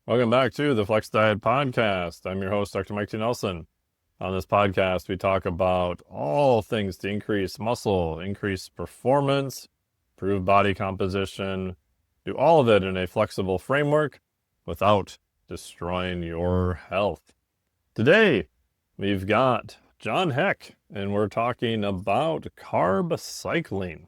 Welcome back to the Flex Diet Podcast. I'm your host, Dr. Mike T. Nelson. On this podcast, we talk about all things to increase muscle, increase performance, improve body composition, do all of it in a flexible framework without destroying your health. Today, we've got Jon Heck, and we're talking about carb cycling.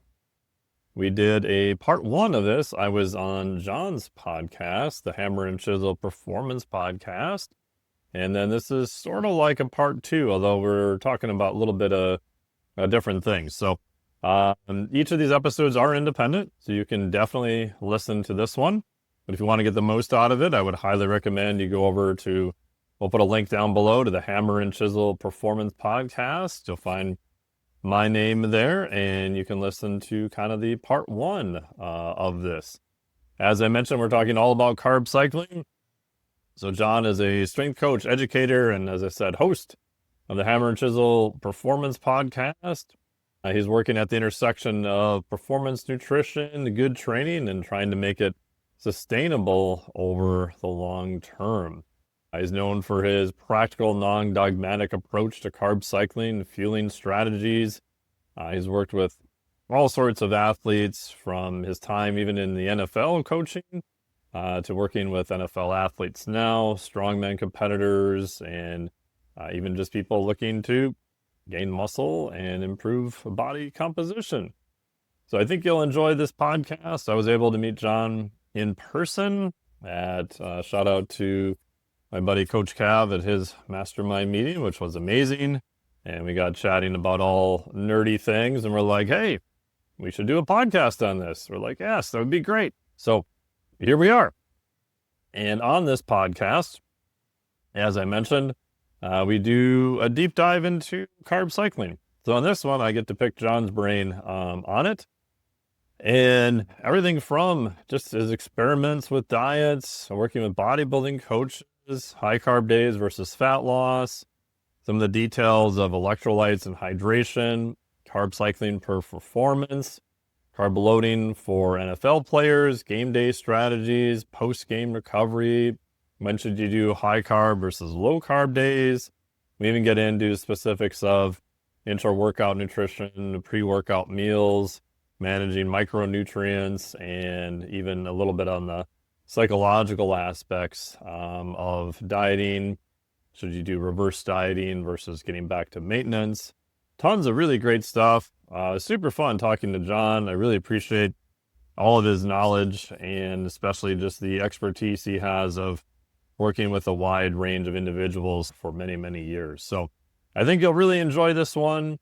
We did a part one of this. I was on Jon's podcast, the Hammer and Chisel Performance Podcast. And then this is sort of like a part two, although we're talking about a little bit of different things. So each of these episodes are independent, so you can definitely listen to this one. But if you want to get the most out of it, I would highly recommend you go over to, we'll put a link down below to the Hammer and Chisel Performance Podcast. You'll find my name there, and you can listen to kind of the part one of this. As I mentioned, we're talking all about carb cycling. So Jon is a strength coach, educator, and as I said, host of the Hammer and Chisel Performance Podcast. He's working at the intersection of performance nutrition, good training, and trying to make it sustainable over the long term. He's known for his practical, non-dogmatic approach to carb cycling, fueling strategies. He's worked with all sorts of athletes from his time even in the NFL coaching to working with NFL athletes now, strongman competitors, and even just people looking to gain muscle and improve body composition. So I think you'll enjoy this podcast. I was able to meet Jon in person at, shout out to my buddy Coach Cav at his mastermind meeting, which was amazing. And we got chatting about all nerdy things, and we're like, hey, we should do a podcast on this. We're like, yes, that would be great. So here we are. And on this podcast, as I mentioned, we do a deep dive into carb cycling. So on this one, I get to pick Jon's brain on it. And everything from just his experiments with diets, working with bodybuilding coaches, high carb days versus fat loss, some of the details of electrolytes and hydration, carb cycling per performance, carb loading for NFL players, game day strategies, post-game recovery. Mentioned you do high carb versus low carb days. We even get into specifics of intra-workout nutrition, pre-workout meals, managing micronutrients, and even a little bit on the psychological aspects of dieting. Should you do reverse dieting versus getting back to maintenance? Tons of really great stuff. Super fun talking to Jon. I really appreciate all of his knowledge and especially just the expertise he has of working with a wide range of individuals for many, many years. So I think you'll really enjoy this one.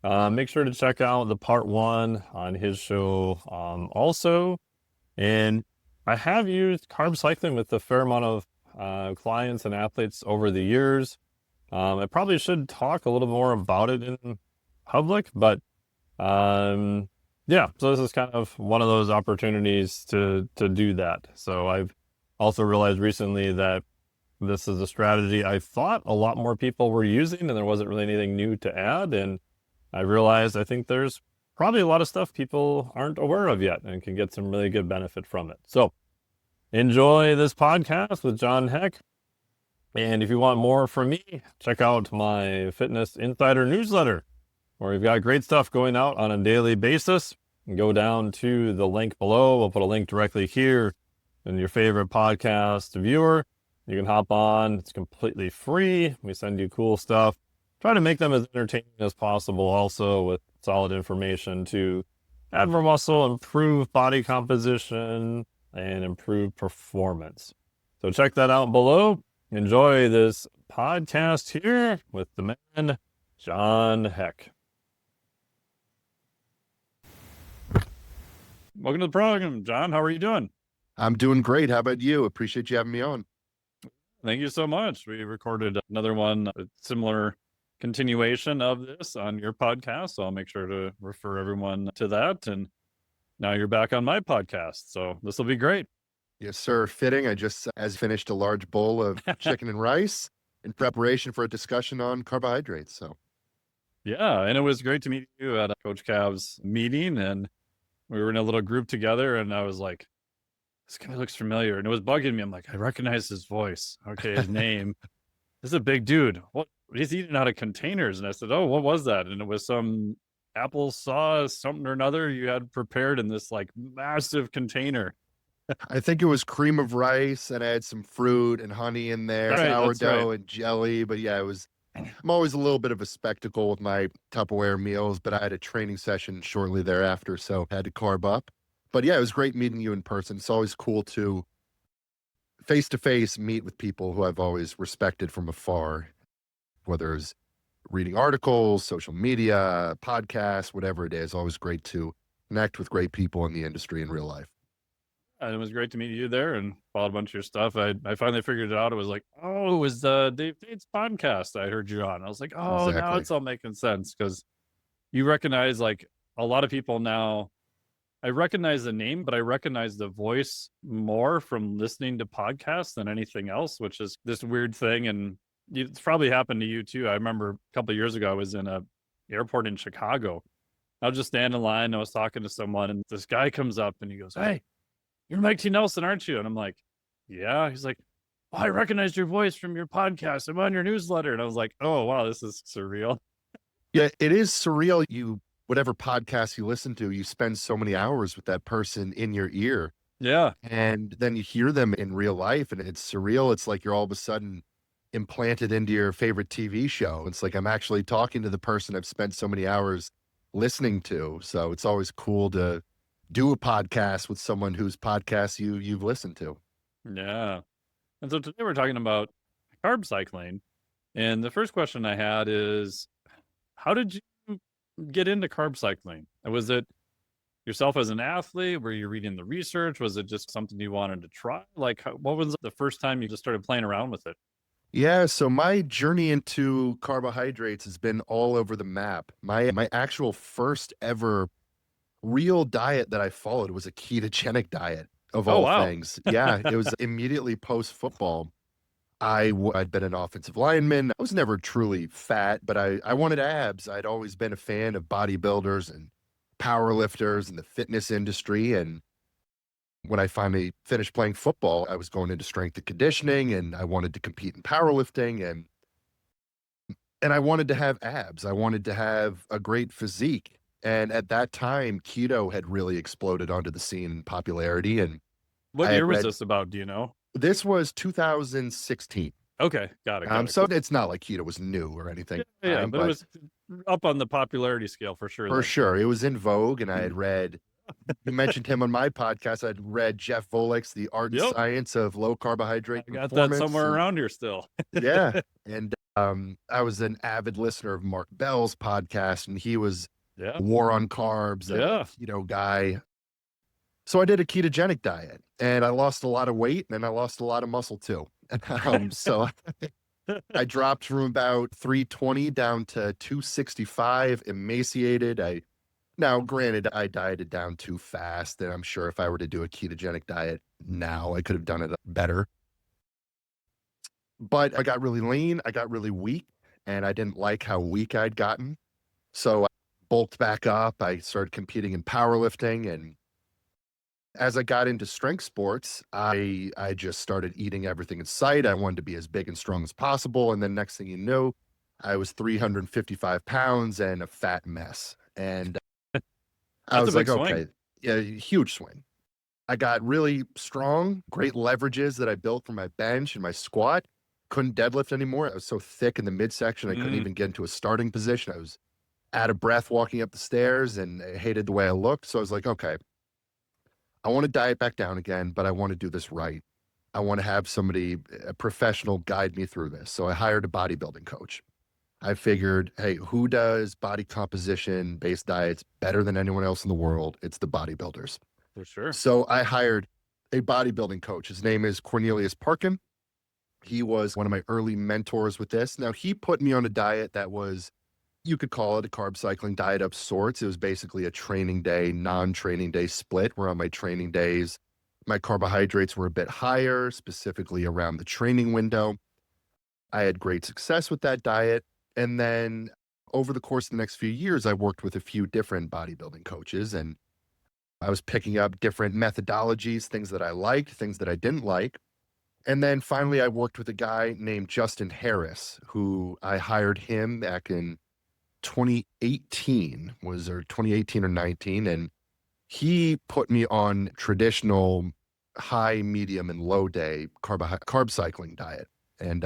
Make sure to check out the part one on his show also. And I have used carb cycling with a fair amount of clients and athletes over the years. I probably should talk a little more about it in public, but yeah, so this is kind of one of those opportunities to do that. So I've also realized recently that this is a strategy I thought a lot more people were using, and there wasn't really anything new to add. And I realized I think there's probably a lot of stuff people aren't aware of yet and can get some really good benefit from it. So enjoy this podcast with Jon Heck. And if you want more from me, check out my Fitness Insider newsletter, where we've got great stuff going out on a daily basis. And go down to the link below. We'll put a link directly here in your favorite podcast viewer. You can hop on. It's completely free. We send you cool stuff. Try to make them as entertaining as possible, also with solid information to add more muscle, improve body composition, and improve performance. So check that out below. Enjoy this podcast here with the man, Jon Heck. Welcome to the program, Jon. How are you doing? I'm doing great. How about you? Appreciate you having me on. Thank you so much. We recorded another one, a similar continuation of this on your podcast, so I'll make sure to refer everyone to that. And now you're back on my podcast, so this will be great. Yes, sir. Fitting. I just finished a large bowl of chicken and rice in preparation for a discussion on carbohydrates. So, yeah, and it was great to meet you at Coach Cav's meeting, and we were in a little group together, and I was like, this guy looks familiar. And it was bugging me. I'm like, I recognize his voice. Okay, his name. This is a big dude. What? He's eating out of containers. And I said, oh, what was that? And it was some applesauce, something or another you had prepared in this like massive container. I think it was cream of rice, and I had some fruit and honey in there, Right, that's right. sourdough and jelly. But yeah, it was. I'm always a little bit of a spectacle with my Tupperware meals, but I had a training session shortly thereafter, so had to carb up. But yeah, it was great meeting you in person. It's always cool to face to face meet with people who I've always respected from afar, whether it's reading articles, social media, podcasts, whatever it is. Always great to connect with great people in the industry in real life. And it was great to meet you there and followed a bunch of your stuff. I finally figured it out. It was like, oh, it was Dave Tate's podcast I heard you on. I was like, oh, now Exactly. it's all making sense because you recognize like a lot of people now. I recognize the name, but I recognize the voice more from listening to podcasts than anything else, which is this weird thing. And it's probably happened to you too. I remember a couple of years ago, I was in a airport in Chicago. I was just standing in line. I was talking to someone, and this guy comes up and he goes, "Hey, you're Mike T. Nelson, aren't you?" And I'm like, "Yeah." He's like, "Oh, I recognized your voice from your podcast. I'm on your newsletter." And I was like, "Oh, wow, this is surreal." Yeah, it is surreal. Whatever podcast you listen to, you spend so many hours with that person in your ear. Yeah. And then you hear them in real life, and it's surreal. It's like you're all of a sudden implanted into your favorite TV show. It's like I'm actually talking to the person I've spent so many hours listening to. So it's always cool to do a podcast with someone whose podcast you've listened to. Yeah. And so today we're talking about carb cycling. And the first question I had is, how did you get into carb cycling? Was it yourself as an athlete? Were you reading the research? Was it just something you wanted to try? Like, what was the first time you just started playing around with it? Yeah, so my journey into carbohydrates has been all over the map. My actual first ever real diet that I followed was a ketogenic diet of Oh, all wow. things. Yeah, it was immediately post football. I'd been an offensive lineman. I was never truly fat, but I wanted abs. I'd always been a fan of bodybuilders and power lifters and the fitness industry. And when I finally finished playing football, I was going into strength and conditioning, and I wanted to compete in powerlifting, and I wanted to have abs. I wanted to have a great physique. And at that time, keto had really exploded onto the scene in popularity. And What I had year was read this about? Do you know? this was 2016. Okay. Got it. Got it. So it's not like keto was new or anything, Yeah, but it but was up on the popularity scale for sure for then. sure, it was in vogue. And I had read, you mentioned him on my podcast. I'd read Jeff Volek's The Art and Yep. Science of Low Carbohydrate I got that Performance. somewhere And around here still. yeah. And I was an avid listener of Mark Bell's podcast, and he was Yeah. War on Carbs, Yeah. keto guy. So I did a ketogenic diet, and I lost a lot of weight, and I lost a lot of muscle too. So I dropped from about 320 down to 265, emaciated. Now, granted, I dieted down too fast, and I'm sure if I were to do a ketogenic diet now, I could have done it better. But I got really lean, I got really weak, and I didn't like how weak I'd gotten. So I bulked back up. I started competing in powerlifting, and as I got into strength sports, I just started eating everything in sight. I wanted to be as big and strong as possible. And then next thing you know, I was 355 pounds and a fat mess. And I That's a was big like, swing. okay, yeah, huge swing. I got really strong, great leverages that I built from my bench and my squat. Couldn't deadlift anymore. I was so thick in the midsection, I couldn't even get into a starting position. I was out of breath walking up the stairs, and I hated the way I looked. So I was like, okay, I want to diet back down again, but I want to do this right. I want to have somebody, a professional, guide me through this. So I hired a bodybuilding coach. I figured, hey, who does body composition based diets better than anyone else in the world? It's the bodybuilders. For sure. So I hired a bodybuilding coach. His name is Cornelius Parkin. He was one of my early mentors with this. Now, he put me on a diet that was, you could call it a carb cycling diet of sorts. It was basically a training day, non-training day split, where on my training days, my carbohydrates were a bit higher, specifically around the training window. I had great success with that diet. And then over the course of the next few years, I worked with a few different bodybuilding coaches, and I was picking up different methodologies, things that I liked, things that I didn't like. And then finally, I worked with a guy named Justin Harris, who I hired him back in 2018, or 2018 or 19. And he put me on traditional high, medium, and low day carb cycling diet. And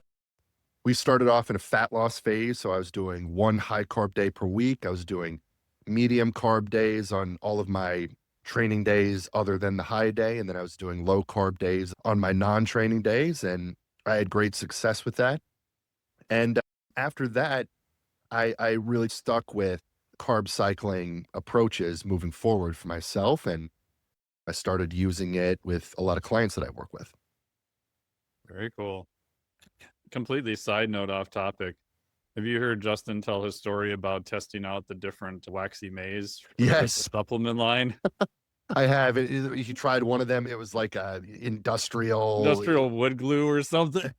we started off in a fat loss phase. So I was doing one high carb day per week. I was doing medium carb days on all of my training days other than the high day. And then I was doing low carb days on my non-training days. And I had great success with that. And after that, I really stuck with carb cycling approaches moving forward for myself. And I started using it with a lot of clients that I work with. Very cool. Completely side note off topic. Have you heard Justin tell his story about testing out the different waxy maize for the Yes, supplement line? I have. He tried one of them. It was like a industrial wood glue or something.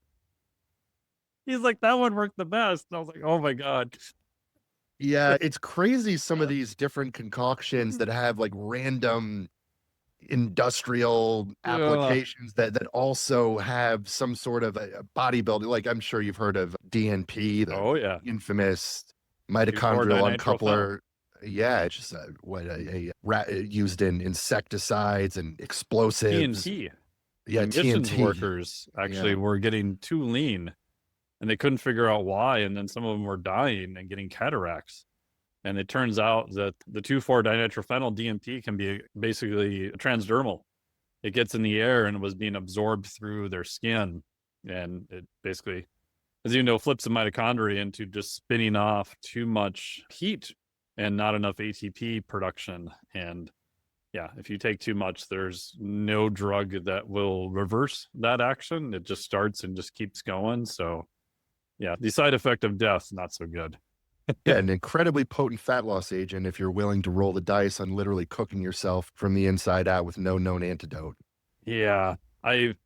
He's like, that one worked the best. And I was like, oh my God. Yeah, it's crazy. Some of these different concoctions that have like random industrial Yeah. applications that also have some sort of a bodybuilding. Like I'm sure you've heard of DNP, the Oh yeah. infamous mitochondrial uncoupler. 2,4-dinitrophenol. Yeah, it's just used in insecticides and explosives. TNT. Yeah, Emissions TNT. workers actually were getting too lean and they couldn't figure out why. And then some of them were dying and getting cataracts. And it turns out that the 2,4-dinitrophenol DMT can be basically transdermal. It gets in the air and was being absorbed through their skin. And it basically, as you know, flips the mitochondria into just spinning off too much heat and not enough ATP production. And yeah, if you take too much, there's no drug that will reverse that action. It just starts and just keeps going. So yeah, the side effect of death, not so good. Yeah, an incredibly potent fat loss agent if you're willing to roll the dice on literally cooking yourself from the inside out with no known antidote. Yeah, I've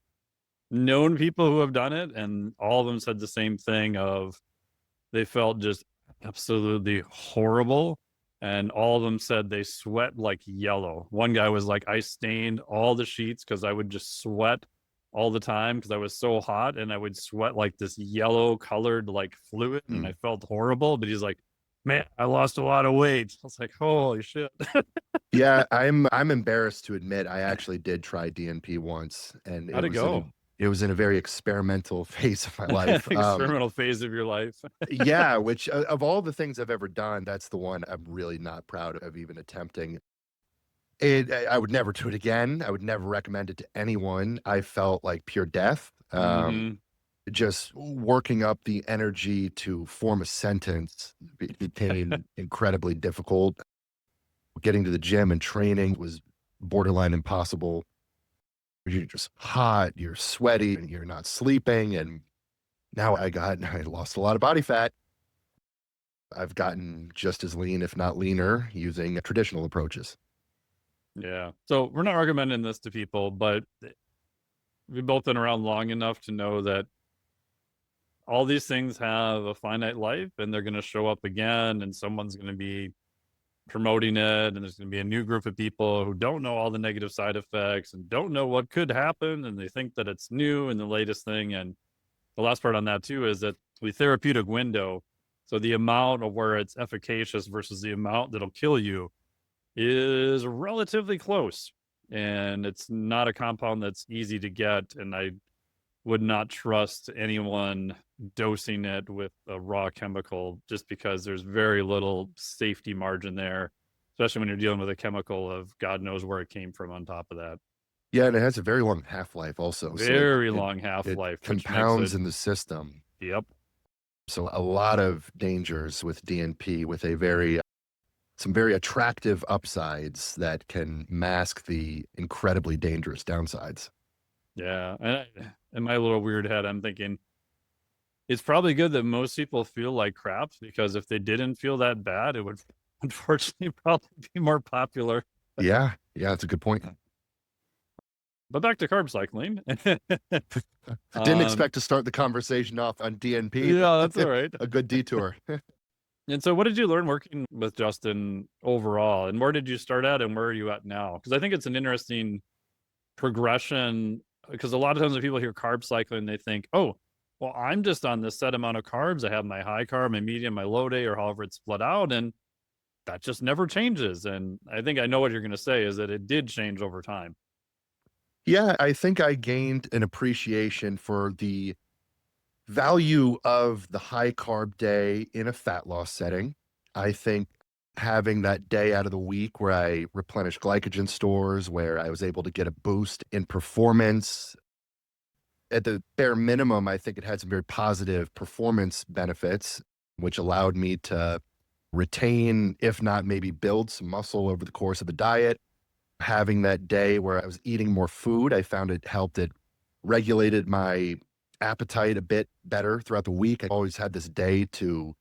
known people who have done it, and all of them said the same thing of they felt just absolutely horrible. And all of them said they sweat like yellow. One guy was like, I stained all the sheets because I would just sweat all the time because I was so hot and I would sweat like this yellow colored like fluid and I felt horrible. But he's like, man, I lost a lot of weight. I was like, holy shit. Yeah, I'm embarrassed to admit I actually did try DNP once, and How'd it go? It was in a very experimental phase of my life. Experimental phase of your life. Yeah, which of all the things I've ever done, that's the one I'm really not proud of even attempting. I would never do it again. I would never recommend it to anyone. I felt like pure death. Just working up the energy to form a sentence became incredibly difficult. Getting to the gym and training was borderline impossible. You're just hot, you're sweaty, and you're not sleeping. And now I lost a lot of body fat. I've gotten just as lean, if not leaner, using traditional approaches. Yeah. So we're not recommending this to people, but we've both been around long enough to know that all these things have a finite life and they're going to show up again and someone's going to be promoting it and there's going to be a new group of people who don't know all the negative side effects and don't know what could happen and they think that it's new and the latest thing. And the last part on that too is that the therapeutic window, so the amount of where it's efficacious versus the amount that'll kill you, is relatively close. And it's not a compound that's easy to get. And I would not trust anyone dosing it with a raw chemical just because there's very little safety margin there, especially when you're dealing with a chemical of God knows where it came from on top of that. Yeah, and it has a very long half-life also. Very long half-life. Compounds in the system. Yep. So a lot of dangers with DNP with some very attractive upsides that can mask the incredibly dangerous downsides. Yeah. And in my little weird head, I'm thinking it's probably good that most people feel like crap because if they didn't feel that bad, it would unfortunately probably be more popular. Yeah. Yeah. That's a good point. But back to carb cycling. Didn't expect to start the conversation off on DNP. Yeah, that's all right. A good detour. And so what did you learn working with Justin overall? And where did you start at and where are you at now? Because I think it's an interesting progression, because a lot of times when people hear carb cycling, they think, oh, well, I'm just on this set amount of carbs. I have my high carb, my medium, my low day, or however it's split out. And that just never changes. And I think I know what you're going to say is that it did change over time. Yeah, I think I gained an appreciation for the value of the high carb day in a fat loss setting. I think having that day out of the week where I replenish glycogen stores, where I was able to get a boost in performance, at the bare minimum, I think it had some very positive performance benefits, which allowed me to retain, if not maybe build some muscle over the course of the diet. Having that day where I was eating more food, I found it helped, it regulated my appetite a bit better throughout the week. I always had this day to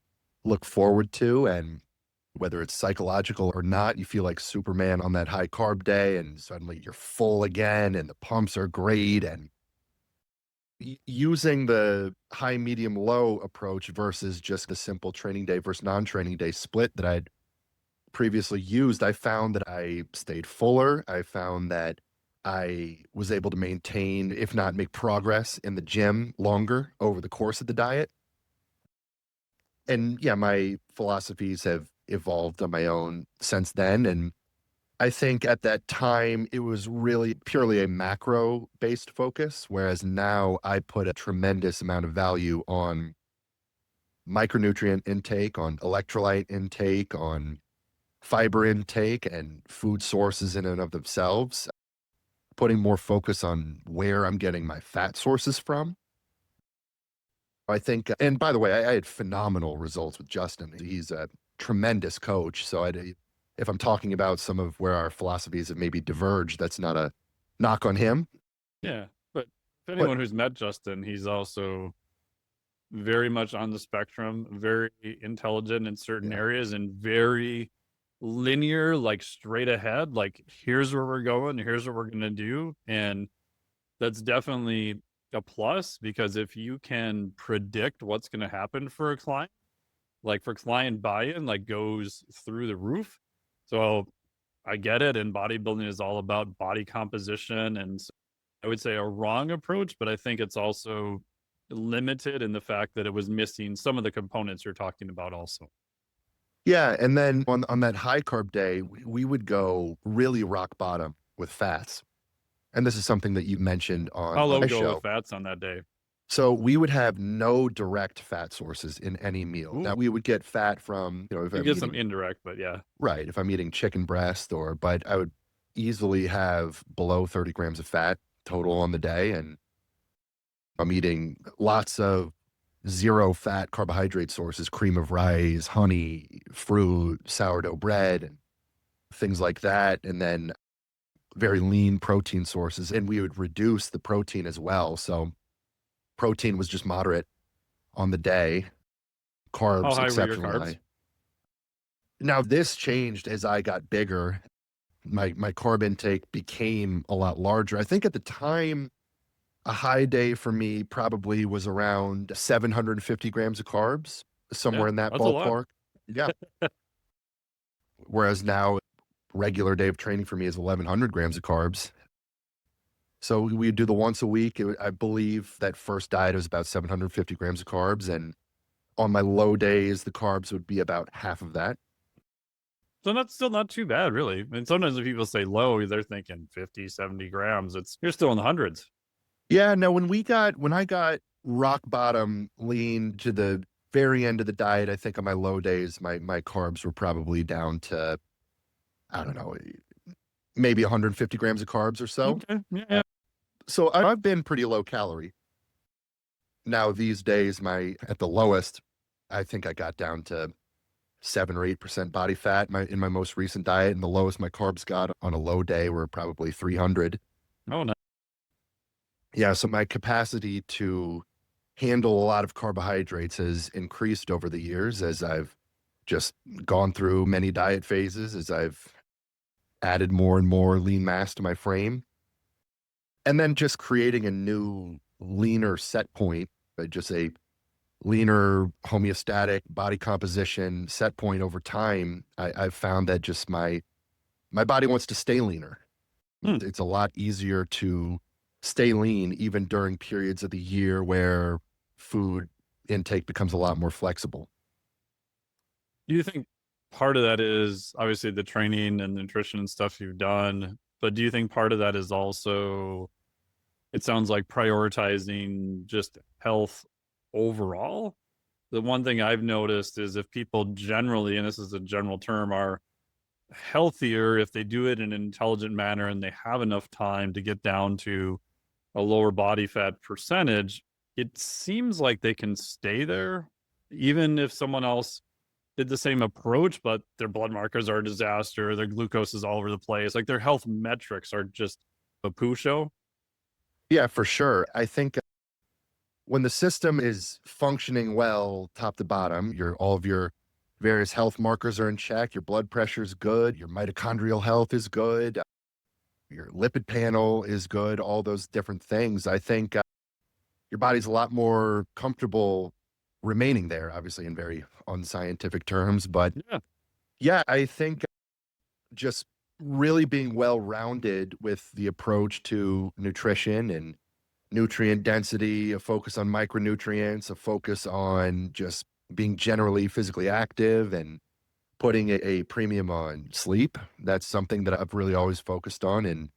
look forward to, and whether it's psychological or not, you feel like Superman on that high carb day, and suddenly you're full again, and the pumps are great. And using the high, medium, low approach versus just the simple training day versus non-training day split that I'd previously used, I found that I stayed fuller. I found that I was able to maintain, if not make progress in the gym longer over the course of the diet. And yeah, my philosophies have evolved on my own since then. And I think at that time, it was really purely a macro based focus, whereas now I put a tremendous amount of value on micronutrient intake, on electrolyte intake, on fiber intake, and food sources in and of themselves, putting more focus on where I'm getting my fat sources from. I think, and by the way, I had phenomenal results with Justin. He's a tremendous coach. So if I'm talking about some of where our philosophies have maybe diverged, that's not a knock on him. Yeah. But if But anyone who's met Justin, he's also very much on the spectrum, very intelligent in certain yeah, areas, and very linear, like straight ahead, like here's where we're going, here's what we're going to do. And that's definitely a plus, because if you can predict what's going to happen for a client, like for client buy-in, like goes through the roof. So I get it. And bodybuilding is all about body composition. And I would say a wrong approach, but I think it's also limited in the fact that it was missing some of the components you're talking about also. yeah. And then on that high carb day, we would go really rock bottom with fats. And this is something that you mentioned How on low my go with show. fats on that day? So we would have no direct fat sources in any meal. Now Ooh, we would get fat from, if you I'm get some eating, indirect, but yeah. right, if I'm eating chicken breast but I would easily have below 30 grams of fat total on the day. And I'm eating lots of zero fat carbohydrate sources, cream of rice, honey, fruit, sourdough bread, and things like that. And then very lean protein sources. And we would reduce the protein as well. So protein was just moderate on the day, How carbs high were your exceptionally carbs? high. Now this changed as I got bigger. My carb intake became a lot larger. I think at the time, a high day for me probably was around 750 grams of carbs, Yeah, somewhere in that that's a lot. ballpark. Yeah. Whereas now, regular day of training for me is 1100 grams of carbs. So we do the once a week. I believe that first diet was about 750 grams of carbs. And on my low days, the carbs would be about half of that. So that's still not too bad, really. And sometimes when people say low, they're thinking 50, 70 grams. You're still in the hundreds. Yeah. Now, when I got rock bottom lean to the very end of the diet, I think on my low days, my carbs were probably down to, I don't know, maybe 150 grams of carbs or so. Okay. Yeah. So I've been pretty low calorie. Now these days, at the lowest, I think I got down to 7 or 8% body fat in my most recent diet, and the lowest my carbs got on a low day were probably 300. Oh, no. Yeah, so my capacity to handle a lot of carbohydrates has increased over the years as I've just gone through many diet phases, as I've added more and more lean mass to my frame. And then just creating a new, leaner set point, just a leaner, homeostatic body composition set point over time, I've found that just my body wants to stay leaner. Hmm. It's a lot easier to stay lean even during periods of the year where food intake becomes a lot more flexible. Do you think part of that is obviously the training and nutrition and stuff you've done, but do you think part of that is also, it sounds like prioritizing just health overall? The one thing I've noticed is if people generally, and this is a general term, are healthier if they do it in an intelligent manner and they have enough time to get down to a lower body fat percentage, it seems like they can stay there even if someone else did the same approach, but their blood markers are a disaster, their glucose is all over the place, like their health metrics are just a poo show. Yeah, for sure. I think when the system is functioning well, top to bottom, all of your various health markers are in check, your blood pressure is good, your mitochondrial health is good, your lipid panel is good, all those different things. I think your body's a lot more comfortable remaining there, obviously in very unscientific terms. But Yeah. yeah, I think just really being well rounded with the approach to nutrition and nutrient density, a focus on micronutrients, a focus on just being generally physically active and putting a premium on sleep. That's something that I've really always focused on. And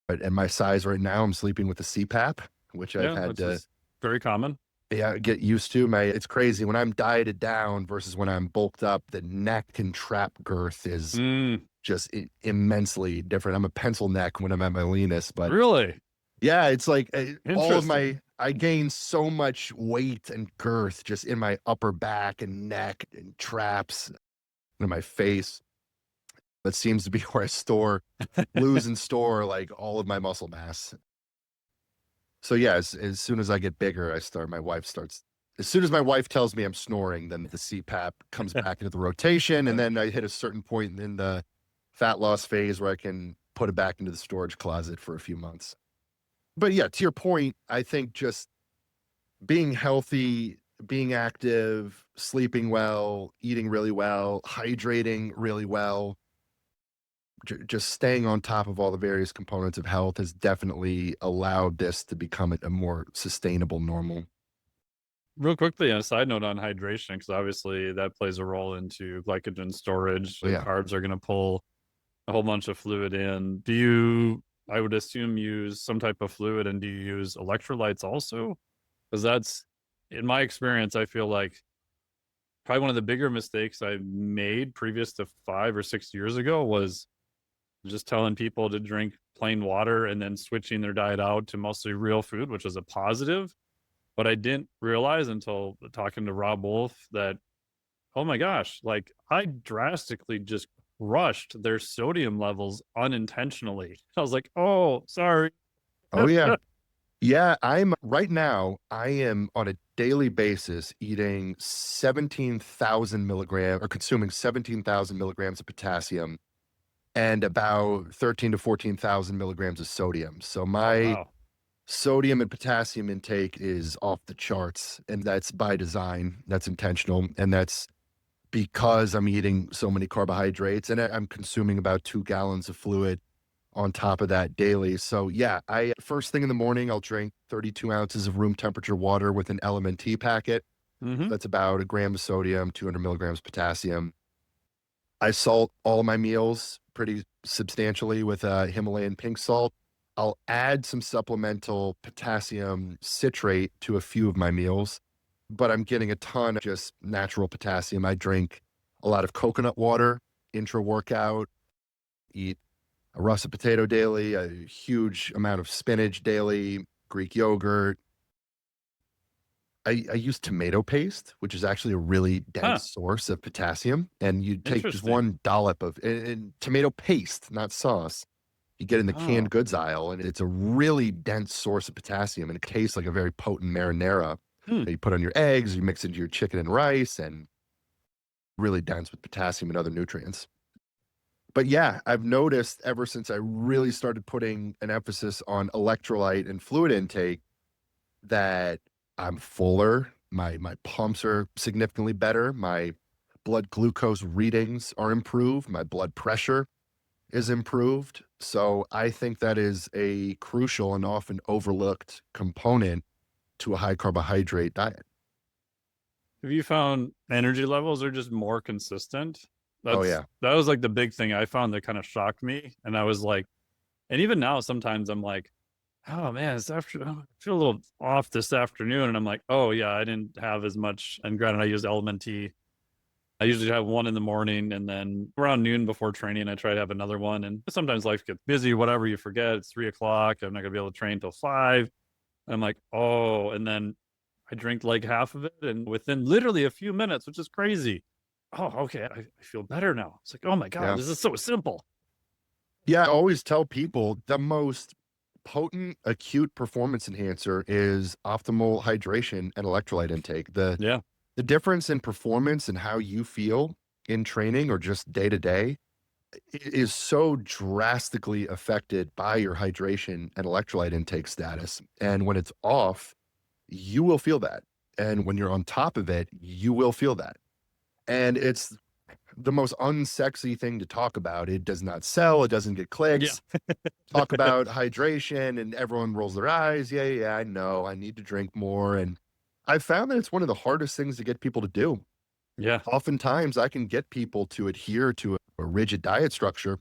at my size right now, I'm sleeping with a CPAP, which I've Yeah, had which to is very common. get used to. It's crazy when I'm dieted down versus when I'm bulked up. The neck and trap girth is Mm, just immensely different. I'm a pencil neck when I'm at my leanest, but really yeah, it's like all of interesting. I gain so much weight and girth just in my upper back and neck and traps and my face. That seems to be where I lose and store like all of my muscle mass. So yeah, as soon as I get bigger, my wife starts, as soon as my wife tells me I'm snoring, then the CPAP comes back into the rotation. And then I hit a certain point in the fat loss phase where I can put it back into the storage closet for a few months. But yeah, to your point, I think just being healthy, being active, sleeping well, eating really well, hydrating really well, just staying on top of all the various components of health has definitely allowed this to become a more sustainable normal. Real quickly, a side note on hydration, because obviously that plays a role into glycogen storage. But yeah. Carbs are going to pull a whole bunch of fluid in. Do you, I would assume, use some type of fluid, and do you use electrolytes also? Because that's, in my experience, I feel like probably one of the bigger mistakes I made previous to 5 or 6 years ago was just telling people to drink plain water and then switching their diet out to mostly real food, which was a positive. But I didn't realize until talking to Rob Wolf that, oh my gosh, like I drastically just crushed their sodium levels unintentionally. I was like, oh, sorry. Oh yeah. Yeah, I'm right now, I am on a daily basis eating 17,000 milligrams or consuming 17,000 milligrams of potassium and about 13 to 14,000 milligrams of sodium. So Oh, my wow. sodium and potassium intake is off the charts, and that's by design. That's intentional. And that's because I'm eating so many carbohydrates and I'm consuming about 2 gallons of fluid on top of that daily. So yeah, I first thing in the morning, I'll drink 32 ounces of room temperature water with an LMNT packet. Mm-hmm. That's about a gram of sodium, 200 milligrams potassium. I salt all of my meals pretty substantially with Himalayan pink salt. I'll add some supplemental potassium citrate to a few of my meals, but I'm getting a ton of just natural potassium. I drink a lot of coconut water, intra-workout, eat a russet potato daily, a huge amount of spinach daily, Greek yogurt. I use tomato paste, which is actually a really Huh. dense source of potassium. And you take just Interesting. one dollop of and tomato paste, not sauce. You get in the canned Oh. goods aisle, and it's a really dense source of potassium, and it tastes like a very potent marinara Hmm. that you put on your eggs, you mix into your chicken and rice, and really dense with potassium and other nutrients. But yeah, I've noticed ever since I really started putting an emphasis on electrolyte and fluid intake that I'm fuller. My pumps are significantly better. My blood glucose readings are improved. My blood pressure is improved. So I think that is a crucial and often overlooked component to a high carbohydrate diet. Have you found energy levels are just more consistent? Oh yeah. That was like the big thing I found that kind of shocked me. And I was like, and even now, sometimes I'm like, oh man, I feel a little off this afternoon. And I'm like, oh yeah, I didn't have as much. And granted, I use LMNT. I usually have one in the morning, and then around noon before training, I try to have another one. And sometimes life gets busy, whatever, you forget it's 3 o'clock. I'm not gonna be able to train till 5. And I'm like, oh, and then I drink like half of it, and within literally a few minutes, which is crazy. Oh, okay, I feel better now. It's like, oh my God, Yeah. this is so simple. Yeah. I always tell people the most potent acute performance enhancer is optimal hydration and electrolyte intake. Yeah. The difference in performance and how you feel in training or just day to day is so drastically affected by your hydration and electrolyte intake status. And when it's off, you will feel that. And when you're on top of it, you will feel that. And it's the most unsexy thing to talk about. It does not sell, it doesn't get Yeah. clicks. Talk about hydration and everyone rolls their eyes. Yeah, yeah, I know. I need to drink more. And I've found that it's one of the hardest things to get people to do. Yeah. Oftentimes, I can get people to adhere to a rigid diet structure,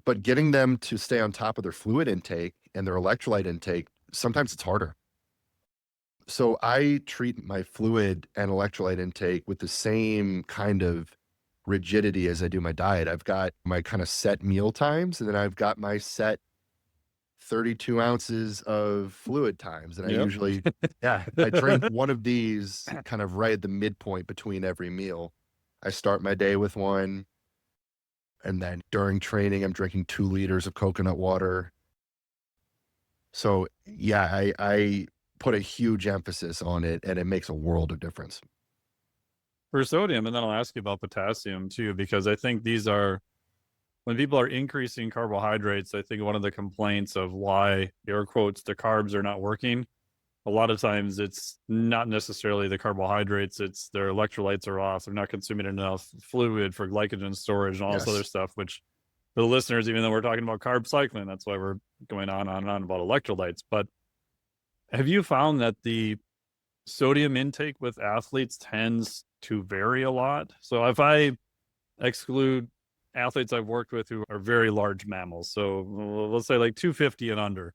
but getting them to stay on top of their fluid intake and their electrolyte intake, sometimes it's harder. So I treat my fluid and electrolyte intake with the same kind of rigidity as I do my diet. I've got my kind of set meal times, and then I've got my set 32 ounces of fluid times. And I Yep. usually, yeah, I drink one of these kind of right at the midpoint between every meal. I start my day with one. And then during training, I'm drinking 2 liters of coconut water. So yeah, I put a huge emphasis on it, and it makes a world of difference. For sodium, and then I'll ask you about potassium too, because I think these are when people are increasing carbohydrates, I think one of the complaints of why, air quotes, the carbs are not working, a lot of times it's not necessarily the carbohydrates, it's their electrolytes are off. They're not consuming enough fluid for glycogen storage and all this other Yes. stuff, which for the listeners, even though we're talking about carb cycling, that's why we're going on and on about electrolytes. But have you found that the sodium intake with athletes tends to vary a lot? So if I exclude athletes I've worked with who are very large mammals, so let's say like 250 and under,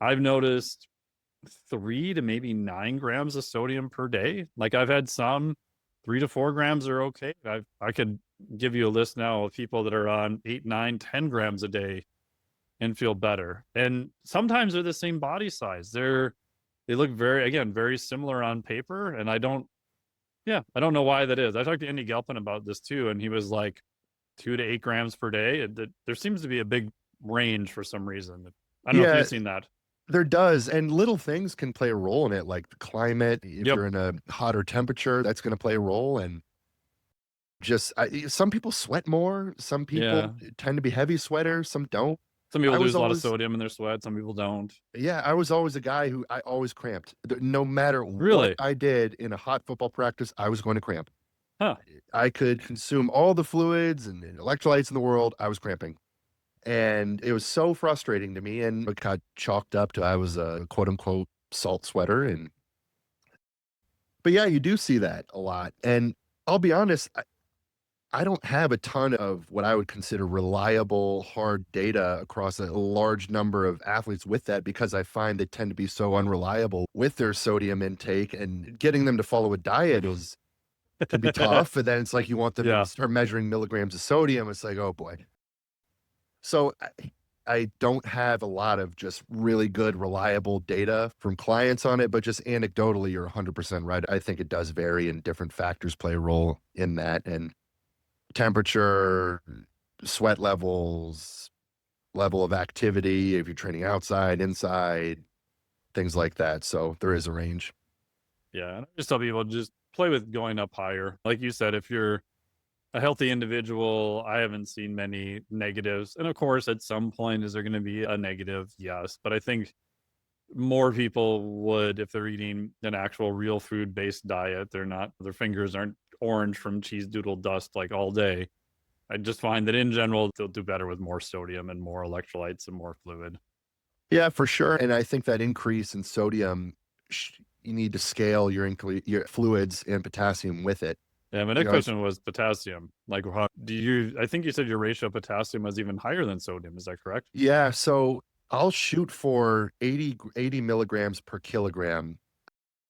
I've noticed 3 to maybe 9 grams of sodium per day. Like I've had some 3 to 4 grams are okay. I could give you a list now of people that are on 8, 9, 10 grams a day and feel better. And sometimes they're the same body size. They look very similar on paper. And I don't know why that is. I talked to Andy Galpin about this too, and he was like 2 to 8 grams per day. There seems to be a big range for some reason. I don't know if Yeah, you've seen that. there does. And little things can play a role in it, like the climate. If Yep. you're in a hotter temperature, that's going to play a role. And just some people sweat more. Some people Yeah. tend to be heavy sweaters. Some don't. Some people I was lose a lot of always, sodium in their sweat. Some people don't. yeah, I was always a guy who I always cramped. No matter what Really? I did in a hot football practice, I was going to cramp. Huh. I could consume all the fluids and electrolytes in the world. I was cramping. And it was so frustrating to me. And it got chalked up to I was a quote unquote salt sweater. But yeah, you do see that a lot. And I'll be honest, I don't have a ton of what I would consider reliable, hard data across a large number of athletes with that, because I find they tend to be so unreliable with their sodium intake, and getting them to follow a diet can be tough. And then it's like you want them to Yeah. start measuring milligrams of sodium. It's like, oh boy. So I don't have a lot of just really good, reliable data from clients on it, but just anecdotally, you're 100% right. I think it does vary, and different factors play a role in that. And temperature, sweat levels, level of activity, if you're training outside, inside, things like that. So there is a range. Yeah. And I just tell people just play with going up higher. Like you said, if you're a healthy individual, I haven't seen many negatives. And of course, at some point, is there going to be a negative? Yes. But I think more people would if they're eating an actual real food-based diet. Their fingers aren't orange from cheese doodle dust like all day. I just find that in general, they'll do better with more sodium and more electrolytes and more fluid. Yeah, for sure. And I think that increase in sodium, you need to scale your fluids and potassium with it. Yeah, my You next know, it's question was potassium. Like, I think you said your ratio of potassium was even higher than sodium. Is that correct? yeah. So I'll shoot for 80 milligrams per kilogram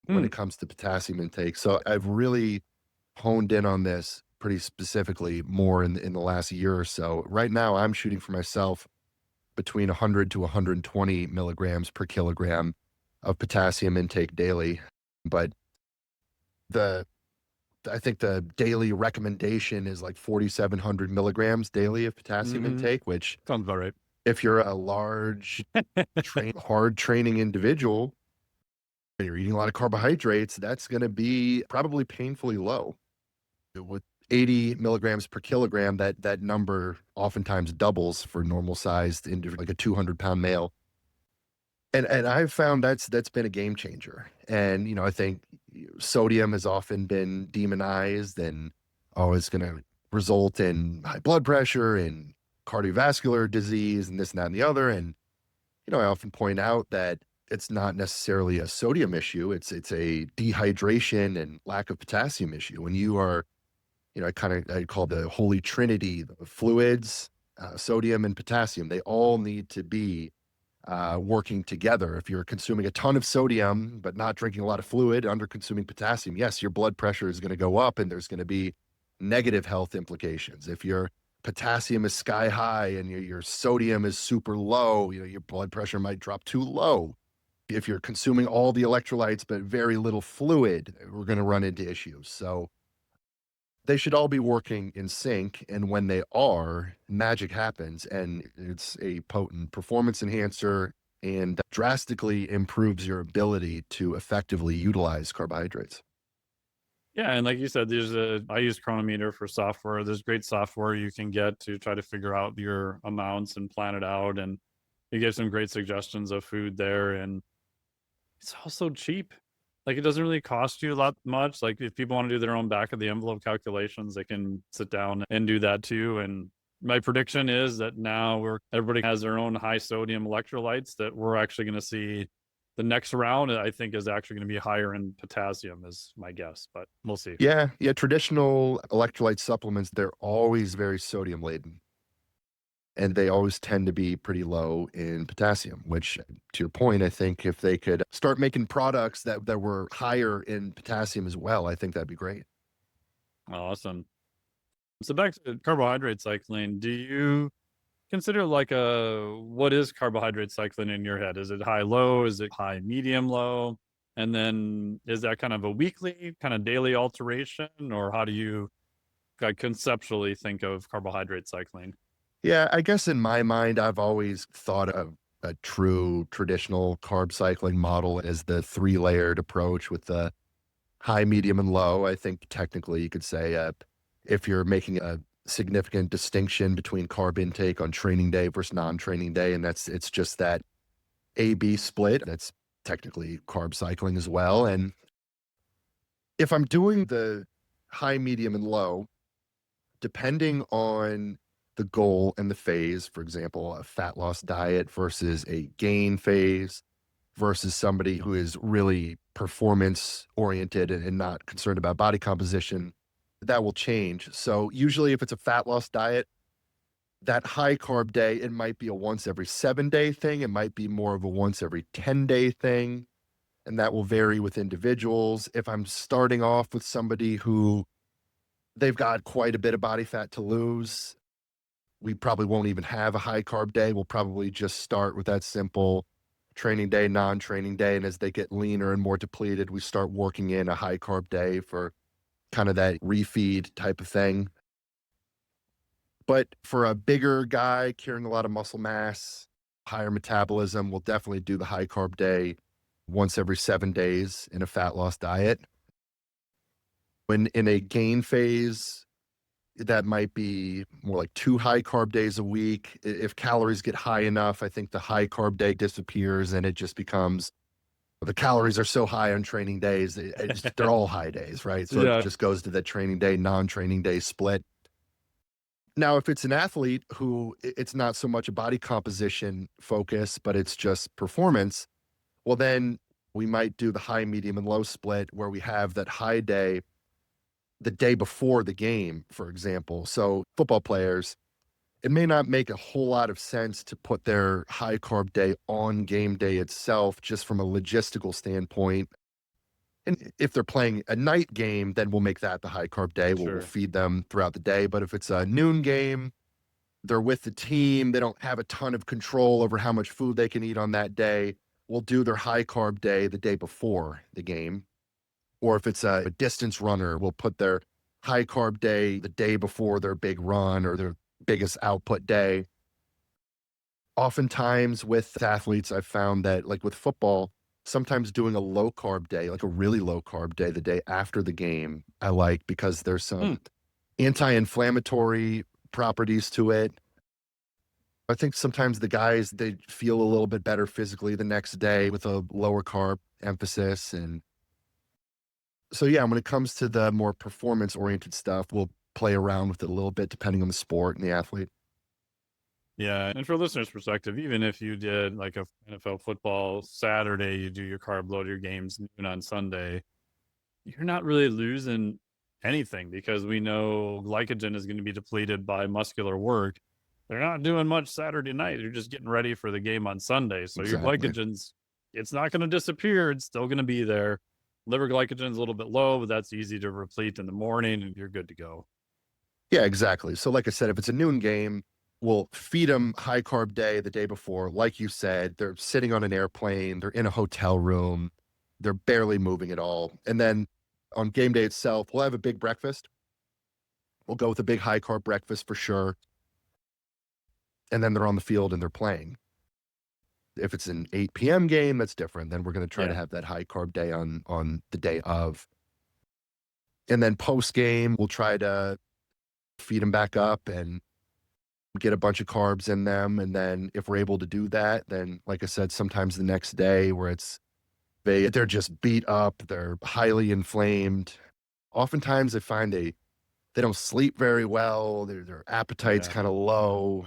when Hmm. it comes to potassium intake. So I've really honed in on this pretty specifically more in the last year or so. Right now, I'm shooting for myself between 100 to 120 milligrams per kilogram of potassium intake daily. But the I think the daily recommendation is like 4,700 milligrams daily of potassium Mm-hmm. intake, which Sounds about right. if you're a large, hard training individual and you're eating a lot of carbohydrates, that's going to be probably painfully low. With 80 milligrams per kilogram, that number oftentimes doubles for normal sized individual, like a 200-pound male. And I've found that's been a game changer. And, I think sodium has often been demonized and, oh, it's going to result in high blood pressure and cardiovascular disease and this and that and the other. And, I often point out that it's not necessarily a sodium issue. It's a dehydration and lack of potassium issue. When you are, I call the holy trinity, the fluids, sodium and potassium, they all need to be working together. If you're consuming a ton of sodium, but not drinking a lot of fluid, under consuming potassium, yes, your blood pressure is going to go up and there's going to be negative health implications. If your potassium is sky high and your sodium is super low, your blood pressure might drop too low. If you're consuming all the electrolytes, but very little fluid, we're going to run into issues. So they should all be working in sync. And when they are, magic happens and it's a potent performance enhancer and drastically improves your ability to effectively utilize carbohydrates. Yeah, and like you said, I use Chronometer for software. There's great software you can get to try to figure out your amounts and plan it out, and you get some great suggestions of food there, and it's also cheap. Like, it doesn't really cost you a lot much. Like, if people want to do their own back of the envelope calculations, they can sit down and do that too. And my prediction is that now everybody has their own high sodium electrolytes, that we're actually going to see the next round, I think, is actually going to be higher in potassium, is my guess, but we'll see. Yeah, yeah. Traditional electrolyte supplements, they're always very sodium laden and they always tend to be pretty low in potassium, which to your point, I think if they could start making products that were higher in potassium as well, I think that'd be great. Awesome. So back to carbohydrate cycling, do you consider what is carbohydrate cycling in your head? Is it high low? Is it high medium low? And then is that kind of a weekly, kind of daily alteration, or how do you conceptually think of carbohydrate cycling? Yeah, I guess in my mind, I've always thought of a true traditional carb cycling model as the three-layered approach with the high, medium, and low. I think technically you could say if you're making a significant distinction between carb intake on training day versus non-training day, and it's just that A-B split, that's technically carb cycling as well. And if I'm doing the high, medium, and low, depending on the goal and the phase, for example, a fat loss diet versus a gain phase versus somebody who is really performance oriented and not concerned about body composition, that will change. So usually if it's a fat loss diet, that high carb day, it might be a once every 7 day thing. It might be more of a once every 10 day thing. And that will vary with individuals. If I'm starting off with somebody who they've got quite a bit of body fat to lose, we probably won't even have a high carb day. We'll probably just start with that simple training day, non-training day. And as they get leaner and more depleted, we start working in a high carb day for kind of that refeed type of thing. But for a bigger guy carrying a lot of muscle mass, higher metabolism, we'll definitely do the high carb day once every 7 days in a fat loss diet. When in a gain phase, that might be more like 2 high carb days a week. If calories get high enough, I think the high carb day disappears and it just becomes the calories are so high on training days. They're all high days, right? So it Yeah, just goes to the training day, non-training day split. Now, if it's an athlete who it's not so much a body composition focus, but it's just performance, well, then we might do the high, medium, and low split where we have that high day the day before the game, for example. So football players, it may not make a whole lot of sense to put their high carb day on game day itself, just from a logistical standpoint. And if they're playing a night game, then we'll make that the high carb day. We'll sure. feed them throughout the day. But if it's a noon game, they're with the team, they don't have a ton of control over how much food they can eat on that day. We'll do their high carb day the day before the game. Or if it's a distance runner, we'll put their high carb day the day before their big run or their biggest output day. Oftentimes with athletes, I've found that like with football, sometimes doing a low carb day, like a really low carb day, the day after the game, I like because there's Hmm. some anti-inflammatory properties to it. I think sometimes the guys, they feel a little bit better physically the next day with a lower carb emphasis. And so, yeah, when it comes to the more performance oriented stuff, we'll play around with it a little bit depending on the sport and the athlete. Yeah, and for listeners' perspective, even if you did like a NFL football Saturday, you do your carb load, your games noon on Sunday, you're not really losing anything because we know glycogen is going to be depleted by muscular work. They're not doing much Saturday night. You're just getting ready for the game on Sunday. So your Exactly. glycogen's it's not going to disappear. It's still going to be there. Liver glycogen is a little bit low, but that's easy to replete in the morning and you're good to go. Yeah, exactly. So, like I said, if it's a noon game, we'll feed them high carb day the day before. Like you said, they're sitting on an airplane, they're in a hotel room, they're barely moving at all. And then on game day itself, we'll have a big breakfast. We'll go with a big high carb breakfast for sure. And then they're on the field and they're playing. If it's an 8 p.m. game, that's different. Then we're going to try to Yeah. have that high carb day on the day of. And then post game, we'll try to feed them back up and get a bunch of carbs in them. And then if we're able to do that, then like I said, sometimes the next day where they're just beat up, they're highly inflamed. Oftentimes I find they don't sleep very well, their appetite's Yeah. kind of low.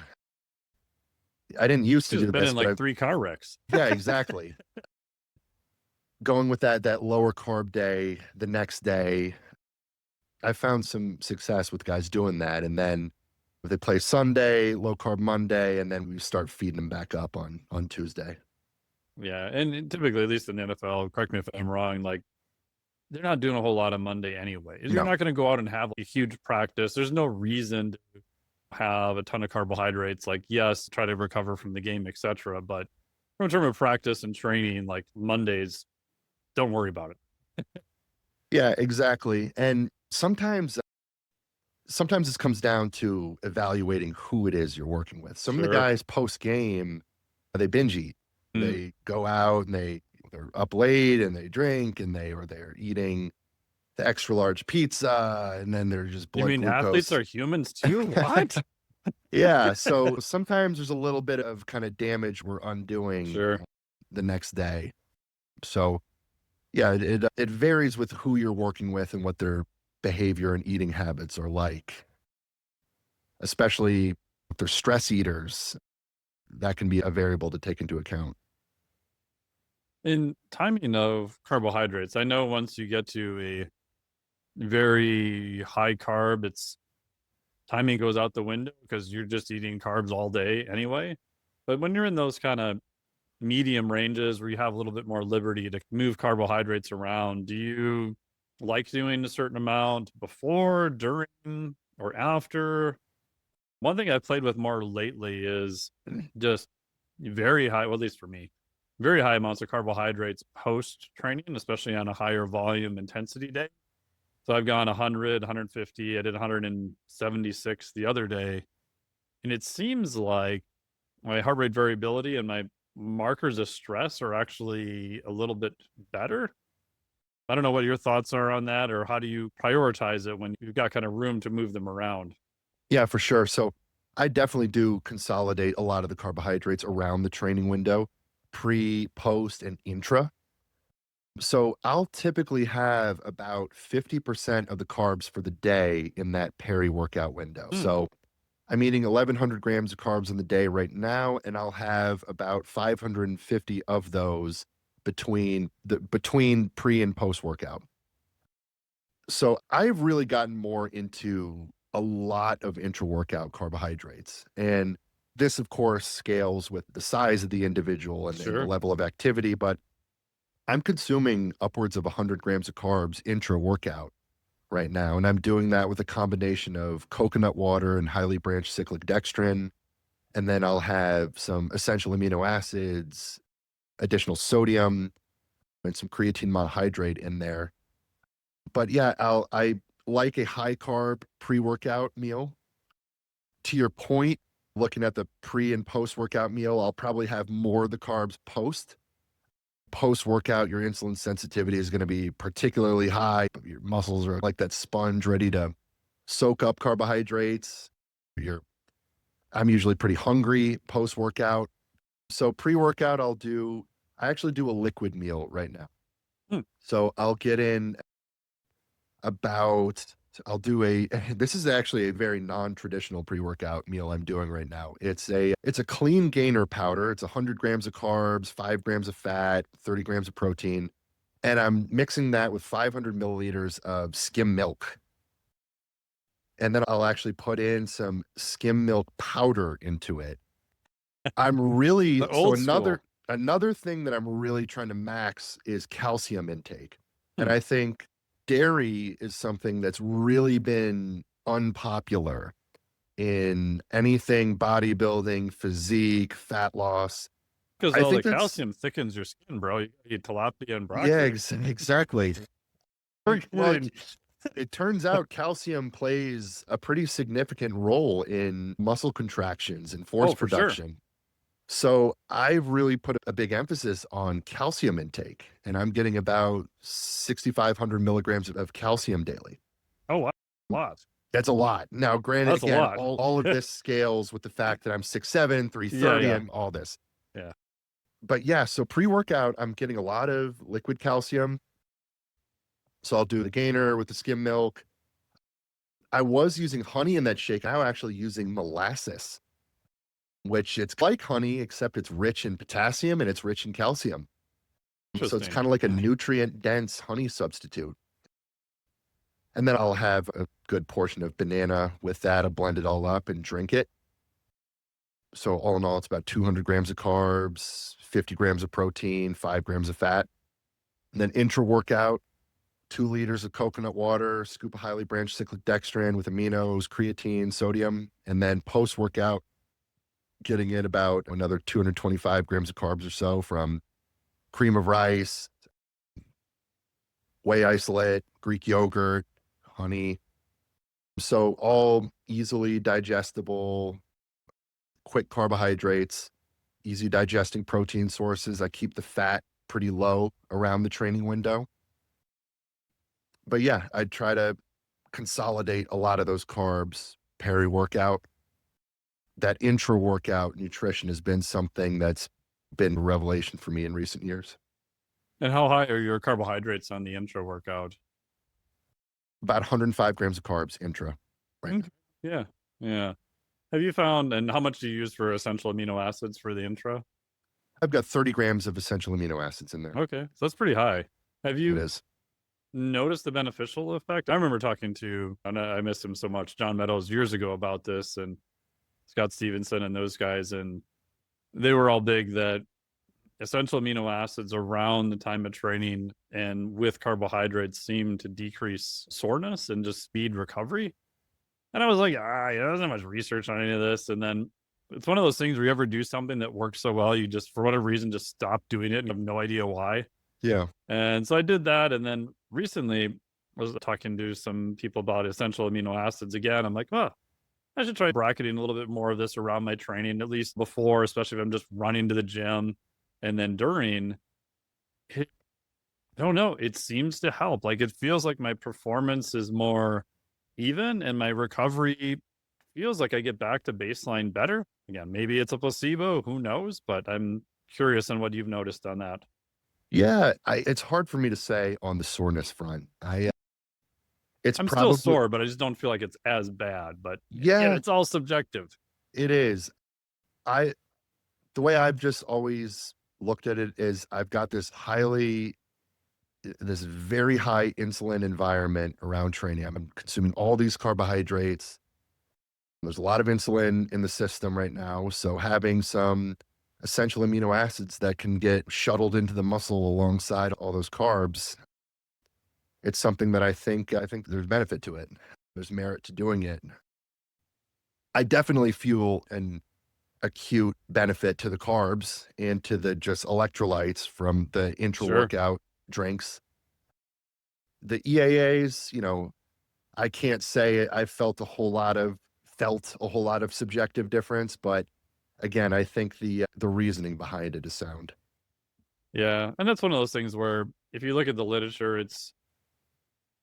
I didn't used to Just do been this, in but like 3 car wrecks. yeah, exactly. Going with that lower carb day the next day, I found some success with guys doing that. And then they play Sunday, low carb Monday, and then we start feeding them back up on Tuesday. Yeah. And typically, at least in the NFL, correct me if I'm wrong, like they're not doing a whole lot on Monday anyway. You're No. not going to go out and have a huge practice. There's no reason to have a ton of carbohydrates. Like, yes, try to recover from the game, etc. But in terms of practice and training, like Mondays, don't worry about it. Yeah, exactly. And sometimes this comes down to evaluating who it is you're working with. Some of the Sure. guys post game, they binge eat. Mm. They go out and they're up late and they drink and they're eating the extra large pizza and then they're just You blood mean athletes glucose. are humans too? What? Yeah, so sometimes there's a little bit of kind of damage we're undoing Sure. the next day. So yeah, it varies with who you're working with and what their behavior and eating habits are like, especially if they're stress eaters. That can be a variable to take into account. In timing of carbohydrates, I know once you get to a very high carb, it's timing goes out the window because you're just eating carbs all day anyway. But when you're in those kind of medium ranges where you have a little bit more liberty to move carbohydrates around, do you like doing a certain amount before, during, or after? One thing I've played with more lately is just very high, well, at least for me, very high amounts of carbohydrates post training, especially on a higher volume intensity day. So I've gone 100, 150. I did 176 the other day. And it seems like my heart rate variability and my markers of stress are actually a little bit better. I don't know what your thoughts are on that, or how do you prioritize it when you've got kind of room to move them around? Yeah, for sure. So I definitely do consolidate a lot of the carbohydrates around the training window, pre, post, and intra. So I'll typically have about 50% of the carbs for the day in that peri-workout window. So I'm eating 1,100 grams of carbs in the day right now, and I'll have about 550 of those between pre and post workout. So I've really gotten more into a lot of intra-workout carbohydrates. And this, of course, scales with the size of the individual and the Sure. level of activity, but I'm consuming upwards of 100 grams of carbs intra-workout right now. And I'm doing that with a combination of coconut water and highly branched cyclic dextrin. And then I'll have some essential amino acids, additional sodium, and some creatine monohydrate in there. But yeah, I like a high carb pre-workout meal. To your point, looking at the pre and post workout meal, I'll probably have more of the carbs post workout. Your insulin sensitivity is going to be particularly high. Your muscles are like that sponge ready to soak up carbohydrates. I'm usually pretty hungry post workout. So pre-workout, I actually do a liquid meal right now. So I'll get in this is actually a very non-traditional pre-workout meal I'm doing right now. It's a clean gainer powder. It's 100 grams of carbs, 5 grams of fat, 30 grams of protein. And I'm mixing that with 500 milliliters of skim milk. And then I'll actually put in some skim milk powder into it. Another thing that I'm really trying to max is calcium intake. And I think dairy is something that's really been unpopular in anything bodybuilding, physique, fat loss. Because all the calcium thickens your skin, bro. You eat tilapia and broccoli. Yeah, exactly. Well, it turns out calcium plays a pretty significant role in muscle contractions and force production. Sure. So I've really put a big emphasis on calcium intake, and I'm getting about 6,500 milligrams of calcium daily. Oh, wow. A lot. That's a lot. Now, granted, again, all of this scales with the fact that I'm 6'7", 330, and all this. Yeah. But yeah, so pre-workout, I'm getting a lot of liquid calcium. So I'll do the gainer with the skim milk. I was using honey in that shake. I'm actually using molasses, which it's like honey, except it's rich in potassium and it's rich in calcium. So it's kind of like a nutrient-dense honey substitute. And then I'll have a good portion of banana with that. I'll blend it all up and drink it. So all in all, it's about 200 grams of carbs, 50 grams of protein, 5 grams of fat. And then intra-workout, 2 liters of coconut water, scoop of highly branched cyclic dextrin with aminos, creatine, sodium. And then post-workout, getting in about another 225 grams of carbs or so from cream of rice, whey isolate, Greek yogurt, honey. So all easily digestible, quick carbohydrates, easy digesting protein sources. I keep the fat pretty low around the training window. But yeah, I try to consolidate a lot of those carbs peri-workout. That intra-workout nutrition has been something that's been a revelation for me in recent years. And how high are your carbohydrates on the intra-workout? About 105 grams of carbs intra right now. Yeah. Yeah. Have you found, and how much do you use for essential amino acids for the intra? I've got 30 grams of essential amino acids in there. Okay. So that's pretty high. Have you It is. noticed the beneficial effect? I remember talking to, and I missed him so much, John Meadows years ago about this, and Scott Stevenson and those guys, and they were all big that essential amino acids around the time of training and with carbohydrates seem to decrease soreness and just speed recovery. And I was like, there's not much research on any of this. And then it's one of those things where you ever do something that works so well, you just, for whatever reason, just stop doing it and you have no idea why. Yeah. And so I did that. And then recently I was talking to some people about essential amino acids again. I'm like, I should try bracketing a little bit more of this around my training, at least before, especially if I'm just running to the gym. And then during, I don't know. It seems to help. Like it feels like my performance is more even and my recovery feels like I get back to baseline better. Again, maybe it's a placebo, who knows? But I'm curious on what you've noticed on that. Yeah, it's hard for me to say on the soreness front. It's I'm still probably, sore, but I just don't feel like it's as bad. But yeah, yeah, it's all subjective. it is. I The way I've just always looked at it is I've got this very high insulin environment around training. I'm consuming all these carbohydrates. There's a lot of insulin in the system right now. So having some essential amino acids that can get shuttled into the muscle alongside all those carbs, it's something that I think there's benefit to it. There's merit to doing it. I definitely feel an acute benefit to the carbs and to the just electrolytes from the Sure. intra-workout drinks. The EAAs, I can't say I felt a whole lot of subjective difference, but again, I think the reasoning behind it is sound. Yeah. And that's one of those things where if you look at the literature, it's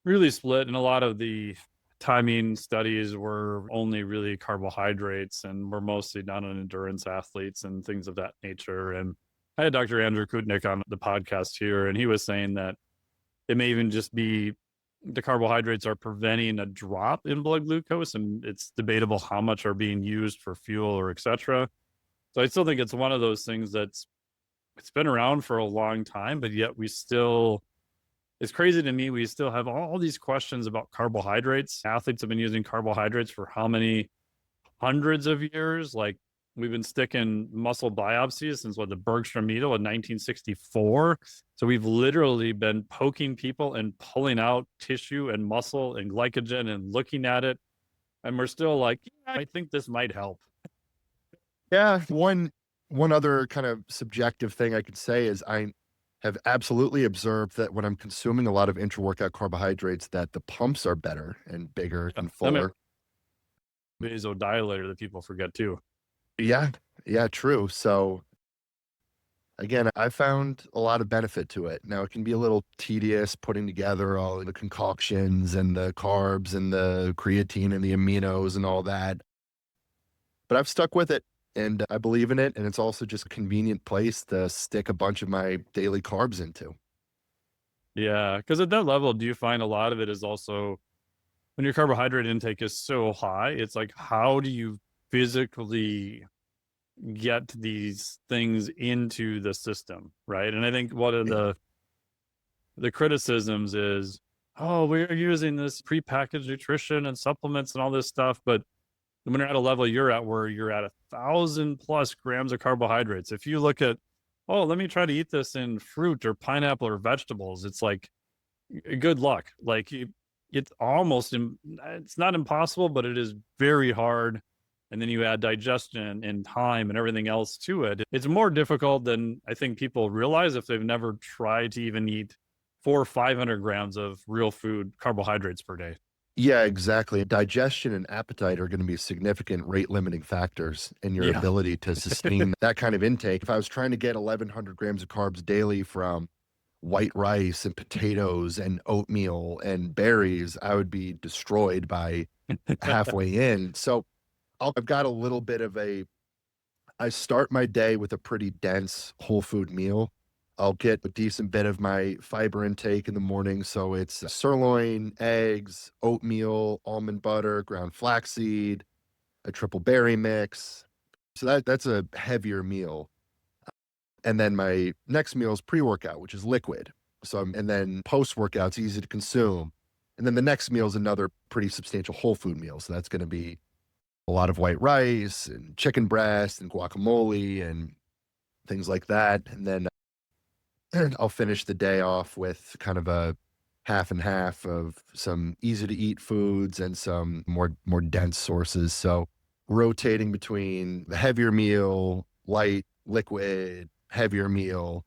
really split. And a lot of the timing studies were only really carbohydrates and were mostly done on endurance athletes and things of that nature. And I had Dr. Andrew Kutnick on the podcast here, and he was saying that it may even just be the carbohydrates are preventing a drop in blood glucose, and it's debatable how much are being used for fuel or etc. So I still think it's one of those things it's been around for a long time, but yet it's crazy to me. We still have all these questions about carbohydrates. Athletes have been using carbohydrates for how many hundreds of years? Like we've been sticking muscle biopsies since the Bergstrom needle in 1964. So we've literally been poking people and pulling out tissue and muscle and glycogen and looking at it. And we're still like, yeah, I think this might help. Yeah, one other kind of subjective thing I could say is I have absolutely observed that when I'm consuming a lot of intra-workout carbohydrates, that the pumps are better and bigger and fuller. Vasodilator that people forget too. Yeah, yeah, true. So again, I found a lot of benefit to it. Now it can be a little tedious putting together all the concoctions and the carbs and the creatine and the aminos and all that. But I've stuck with it and I believe in it. And it's also just a convenient place to stick a bunch of my daily carbs into. Yeah. Because at that level, do you find a lot of it is also when your carbohydrate intake is so high, it's like, how do you physically get these things into the system? Right. And I think one of the criticisms is, oh, we're using this prepackaged nutrition and supplements and all this stuff. But when you're at a level you're at where you're at 1,000+ grams of carbohydrates, if you look at, oh, let me try to eat this in fruit or pineapple or vegetables, it's like, good luck. Like it's almost, it's not impossible, but it is very hard. And then you add digestion and time and everything else to it. It's more difficult than I think people realize if they've never tried to even eat 400 or 500 grams of real food carbohydrates per day. Yeah, exactly. Digestion and appetite are going to be significant rate limiting factors in your Yeah. ability to sustain that kind of intake. If I was trying to get 1,100 grams of carbs daily from white rice and potatoes and oatmeal and berries, I would be destroyed by halfway in. So I've got a little bit of I start my day with a pretty dense whole food meal. I'll get a decent bit of my fiber intake in the morning. So it's sirloin, eggs, oatmeal, almond butter, ground flaxseed, a triple berry mix. So that's a heavier meal. And then my next meal is pre-workout, which is liquid. And then post-workout's easy to consume. And then the next meal is another pretty substantial whole food meal. So that's going to be a lot of white rice and chicken breast and guacamole and things like that. And then I'll finish the day off with kind of a half and half of some easy to eat foods and some more dense sources. So rotating between the heavier meal, light, liquid, heavier meal.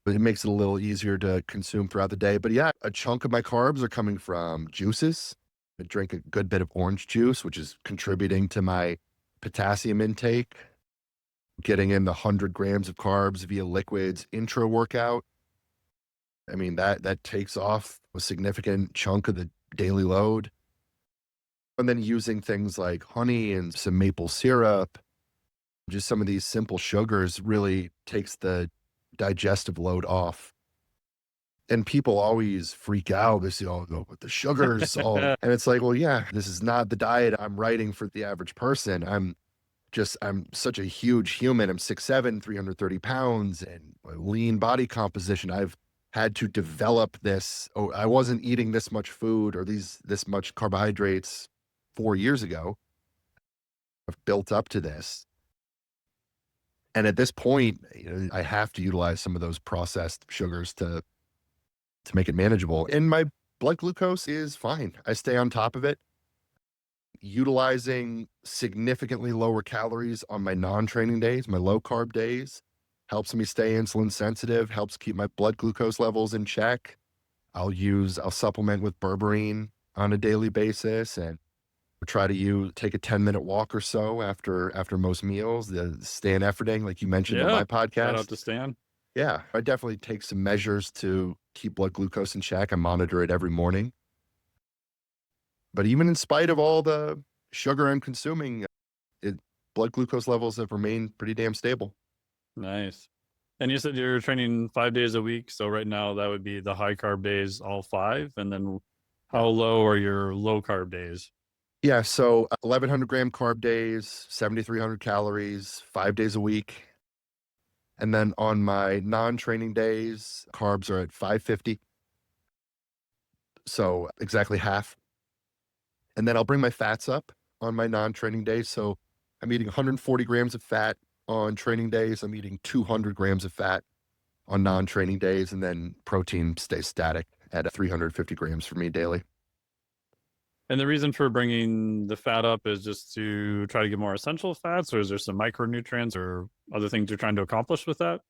It makes it a little easier to consume throughout the day. But yeah, a chunk of my carbs are coming from juices. I drink a good bit of orange juice, which is contributing to my potassium intake. Getting in the 100 grams of carbs via liquids intra-workout. I mean, that takes off a significant chunk of the daily load. And then using things like honey and some maple syrup, just some of these simple sugars really takes the digestive load off. And people always freak out. They say, oh, no, but the sugars all, and it's like, well, yeah, this is not the diet I'm writing for the average person. I'm such a huge human. I'm 6'7", 330 pounds and a lean body composition. I've had to develop this. Oh, I wasn't eating this much food or this much carbohydrates 4 years ago. I've built up to this. And at this point, I have to utilize some of those processed sugars to make it manageable. And my blood glucose is fine. I stay on top of it. Utilizing significantly lower calories on my non-training days, my low carb days, helps me stay insulin sensitive, helps keep my blood glucose levels in check. I'll supplement with berberine on a daily basis and try to take a 10-minute walk or so after most meals, the Stan Efferding, like you mentioned on my podcast. Shout out to Stan. Yeah, I definitely take some measures to keep blood glucose in check. I monitor it every morning. But even in spite of all the sugar I'm consuming, blood glucose levels have remained pretty damn stable. Nice. And you said you're training 5 days a week. So right now that would be the high carb days, all 5. And then how low are your low carb days? Yeah, so 1,100 gram carb days, 7,300 calories, 5 days a week. And then on my non-training days, carbs are at 550. So exactly half. And then I'll bring my fats up on my non-training days. So I'm eating 140 grams of fat on training days. I'm eating 200 grams of fat on non-training days. And then protein stays static at 350 grams for me daily. And the reason for bringing the fat up is just to try to get more essential fats, or is there some micronutrients or other things you're trying to accomplish with that?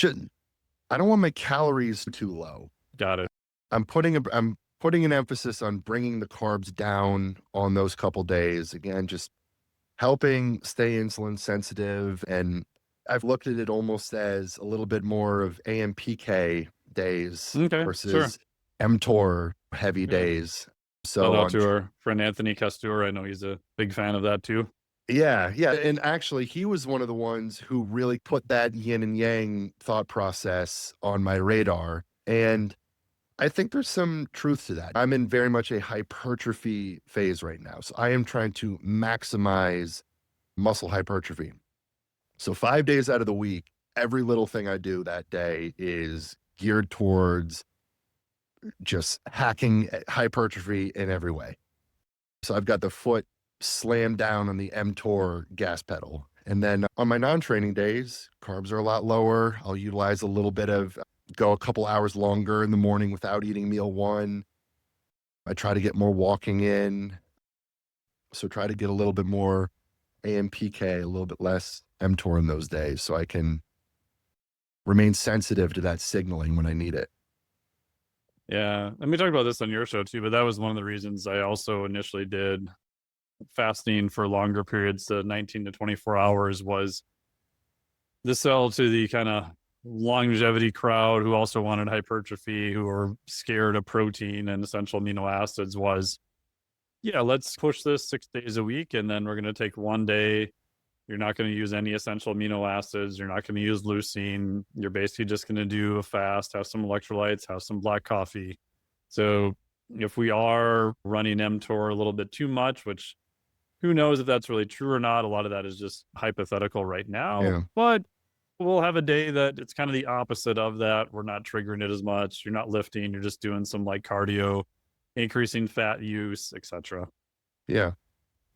I don't want my calories too low. Got it. I'm putting an emphasis on bringing the carbs down on those couple days. Again, just helping stay insulin sensitive. And I've looked at it almost as a little bit more of AMPK days versus mTOR heavy days. So shout out to our friend Anthony Castor. I know he's a big fan of that too. Yeah. And actually, he was one of the ones who really put that yin and yang thought process on my radar. And I think there's some truth to that. I'm in very much a hypertrophy phase right now. So I am trying to maximize muscle hypertrophy. So 5 days out of the week, every little thing I do that day is geared towards just hacking hypertrophy in every way. So I've got the foot slammed down on the mTOR gas pedal. And then on my non-training days, carbs are a lot lower. I'll utilize a little bit of go a couple hours longer in the morning without eating meal 1. I try to get more walking in. So try to get a little bit more AMPK, a little bit less mTOR in those days so I can remain sensitive to that signaling when I need it. Yeah. And we talked about this on your show too, but that was one of the reasons I also initially did fasting for longer periods, to 19 to 24 hours, was the sell to the kind of longevity crowd who also wanted hypertrophy, who were scared of protein and essential amino acids, was, yeah, let's push this 6 days a week. And then we're going to take 1 day. You're not going to use any essential amino acids. You're not going to use leucine. You're basically just going to do a fast, have some electrolytes, have some black coffee. So if we are running mTOR a little bit too much, which who knows if that's really true or not, a lot of that is just hypothetical right now, but we'll have a day that it's kind of the opposite of that. We're not triggering it as much. You're not lifting. You're just doing some like cardio, increasing fat use, etc. Yeah,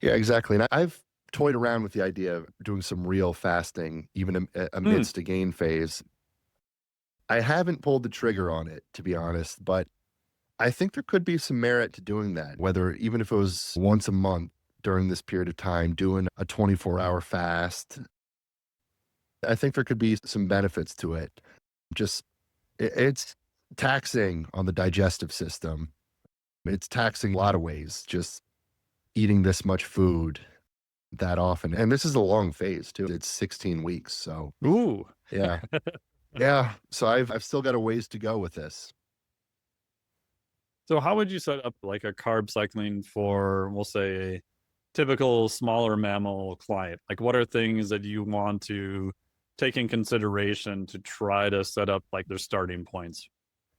exactly. And I've toyed around with the idea of doing some real fasting, even amidst a gain phase. I haven't pulled the trigger on it, to be honest, but I think there could be some merit to doing that, whether even if it was once a month during this period of time, doing a 24-hour fast. I think there could be some benefits to it. Just, it's taxing on the digestive system. It's taxing a lot of ways, just eating this much food that often. And this is a long phase too. It's 16 weeks. So, ooh, yeah. Yeah. So I've still got a ways to go with this. So how would you set up like a carb cycling for, we'll say, a typical smaller mammal client? Like what are things that you want to take in consideration to try to set up like their starting points?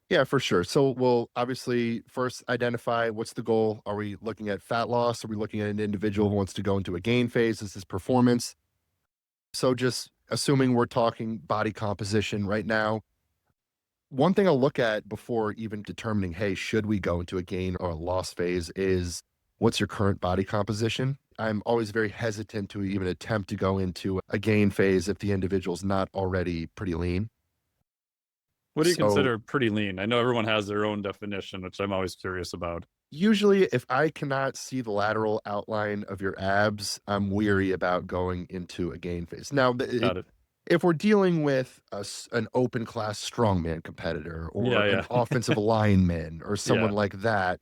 Yeah, for sure. So we'll obviously first identify what's the goal. Are we looking at fat loss? Are we looking at an individual who wants to go into a gain phase? Is this performance? So just assuming we're talking body composition right now, one thing I'll look at before even determining, hey, should we go into a gain or a loss phase is what's your current body composition? I'm always very hesitant to even attempt to go into a gain phase if the individual's not already pretty lean. What do you So consider pretty lean? I know everyone has their own definition, which I'm always curious about. usually if I cannot see the lateral outline of your abs, I'm weary about going into a gain phase. Now, Got it. if we're dealing with an open class strongman competitor or an Yeah, yeah. offensive lineman or someone Yeah. like that,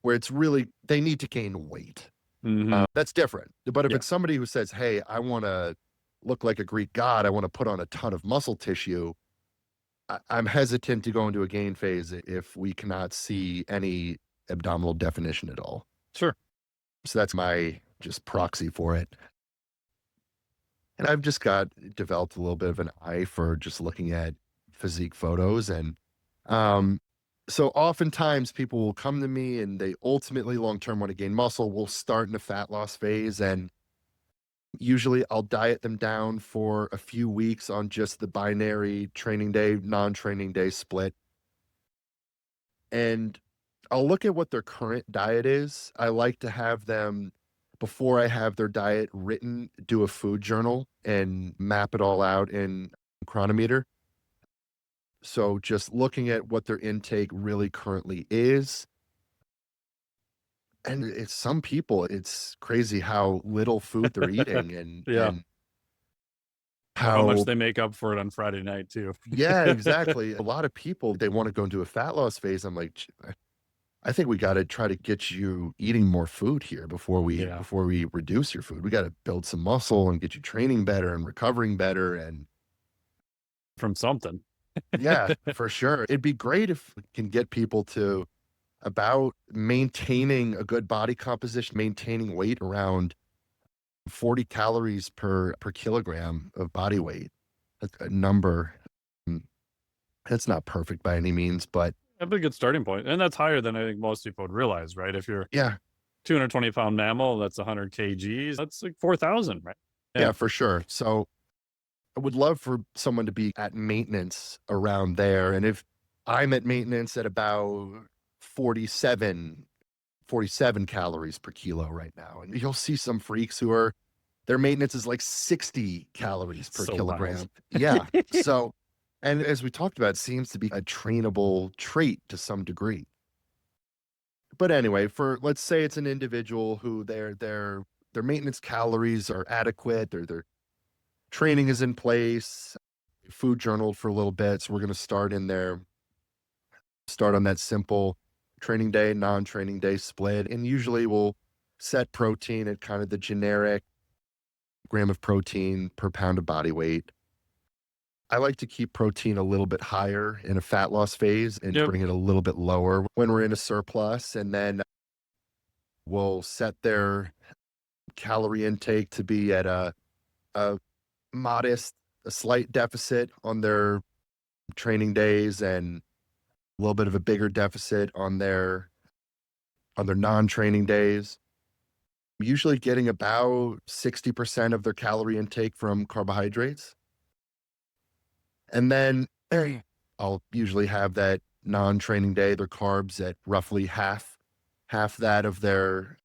where it's really, they need to gain weight, Hmm. that's different. But if Yeah. it's somebody who says, hey, I want to look like a Greek god, I want to put on a ton of muscle tissue, I'm hesitant to go into a gain phase if we cannot see any abdominal definition at all. Sure. So that's my just proxy for it. And I've just developed a little bit of an eye for just looking at physique photos. And so oftentimes people will come to me and they ultimately long term want to gain muscle. We'll start in a fat loss phase. And usually I'll diet them down for a few weeks on just the binary training day, non training day split. And I'll look at what their current diet is. I like to have them, before I have their diet written, do a food journal and map it all out in Chronometer. So just looking at what their intake really currently is. And it's some people, it's crazy how little food they're eating and Yeah. How much how, they make up for it on Friday night too. yeah, exactly. A lot of people, they want to go into a fat loss phase. I'm like, I think we got to try to get you eating more food here Yeah. before we reduce your food. We got to build some muscle and get you training better and recovering better. And From something. yeah, for sure. It'd be great if we can get people to about maintaining a good body composition, maintaining weight around 40 calories per kilogram of body weight. That's a number. mm, That's not perfect by any means, but That'd be a good starting point. And that's higher than I think most people would realize, right? If you're yeah, 220-pound mammal, that's 100 kgs. That's like 4,000, right? yeah, Yeah. for sure. So I would love for someone to be at maintenance around there. And if I'm at maintenance at about 47, 47 calories per kilo right now, and you'll see some freaks who are, their maintenance is like 60 calories per So kilogram. wild. Yeah. So, and as we talked about, it seems to be a trainable trait to some degree. But anyway, for let's say it's an individual who their maintenance calories are adequate, their training is in place, food journaled for a little bit. So we're going to start on that simple training day, non training day split. And usually we'll set protein at kind of the generic gram of protein per pound of body weight. I like to keep protein a little bit higher in a fat loss phase and Yep. bring it a little bit lower when we're in a surplus. And then we'll set their calorie intake to be at a modest, a slight deficit on their training days and a little bit of a bigger deficit on their non-training days. Usually getting about 60% of their calorie intake from carbohydrates. And then I'll usually have that non-training day, their carbs at roughly half that of their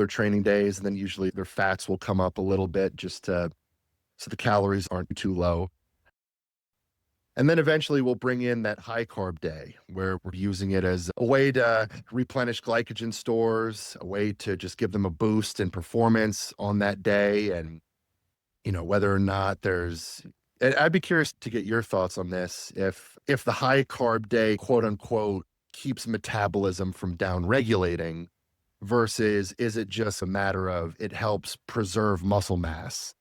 training days. And then usually their fats will come up a little bit so the calories aren't too low. And then eventually we'll bring in that high carb day where we're using it as a way to replenish glycogen stores, a way to just give them a boost in performance on that day. And, whether or not I'd be curious to get your thoughts on this. If the high carb day, quote unquote, keeps metabolism from down regulating versus is it just a matter of it helps preserve muscle mass?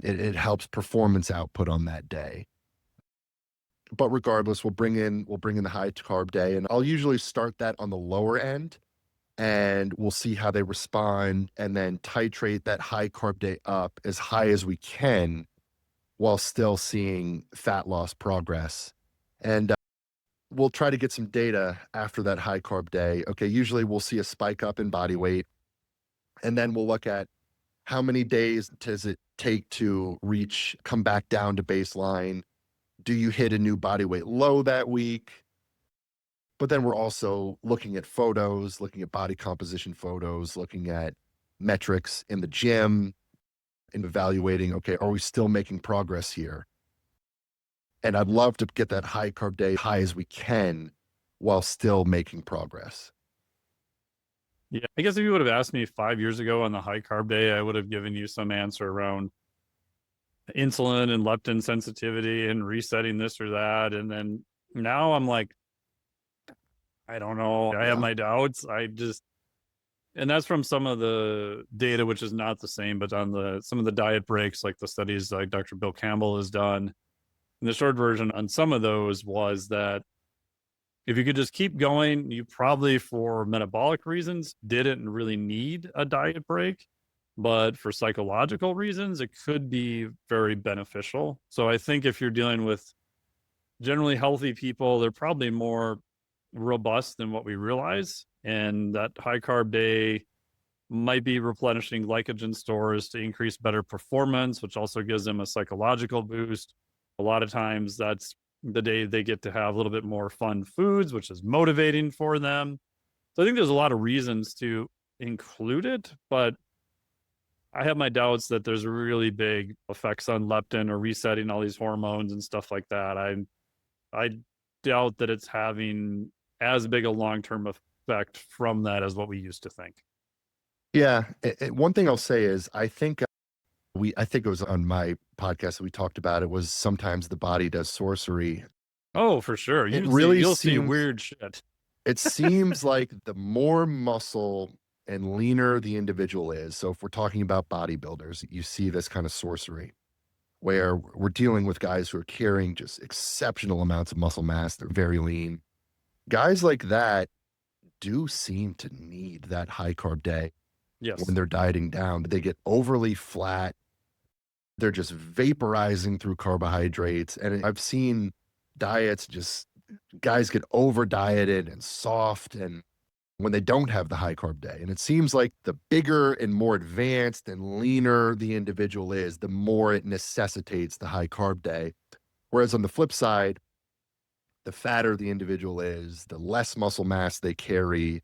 It helps performance output on that day. But regardless, we'll bring in the high carb day, and I'll usually start that on the lower end, and we'll see how they respond, and then titrate that high carb day up as high as we can while still seeing fat loss progress. And we'll try to get some data after that high carb day. Okay, usually we'll see a spike up in body weight, and then we'll look at how many days does it take to come back down to baseline. Do you hit a new body weight low that week? But then we're also looking at photos, looking at body composition photos, looking at metrics in the gym, and evaluating, okay, are we still making progress here? And I'd love to get that high carb day high as we can while still making progress. Yeah, I guess if you would have asked me 5 years ago on the high carb day, I would have given you some answer around insulin and leptin sensitivity and resetting this or that. And then now I'm like, I don't know. I have my doubts. And that's from some of the data, which is not the same, but on some of the diet breaks, like the studies like Dr. Bill Campbell has done. And the short version on some of those was that if you could just keep going, you probably, for metabolic reasons, didn't really need a diet break. But for psychological reasons, it could be very beneficial. So I think if you're dealing with generally healthy people, they're probably more robust than what we realize. And that high carb day might be replenishing glycogen stores to increase better performance, which also gives them a psychological boost. A lot of times that's the day they get to have a little bit more fun foods, which is motivating for them. So I think there's a lot of reasons to include it, but I have my doubts that there's really big effects on leptin or resetting all these hormones and stuff like that. I doubt that it's having as big a long-term effect from that as what we used to think. Yeah. One thing I'll say is I think it was on my podcast that we talked about it, was sometimes the body does sorcery. Oh, for sure. You'll see weird shit. It seems like the more muscle and leaner the individual is. So if we're talking about bodybuilders, you see this kind of sorcery where we're dealing with guys who are carrying just exceptional amounts of muscle mass. They're very lean. Guys like that do seem to need that high carb day. Yes. When they're dieting down, they get overly flat. They're just vaporizing through carbohydrates. And I've seen diets, just guys get over dieted and soft, and when they don't have the high carb day. And it seems like the bigger and more advanced and leaner the individual is, the more it necessitates the high carb day. Whereas on the flip side, the fatter the individual is, the less muscle mass they carry,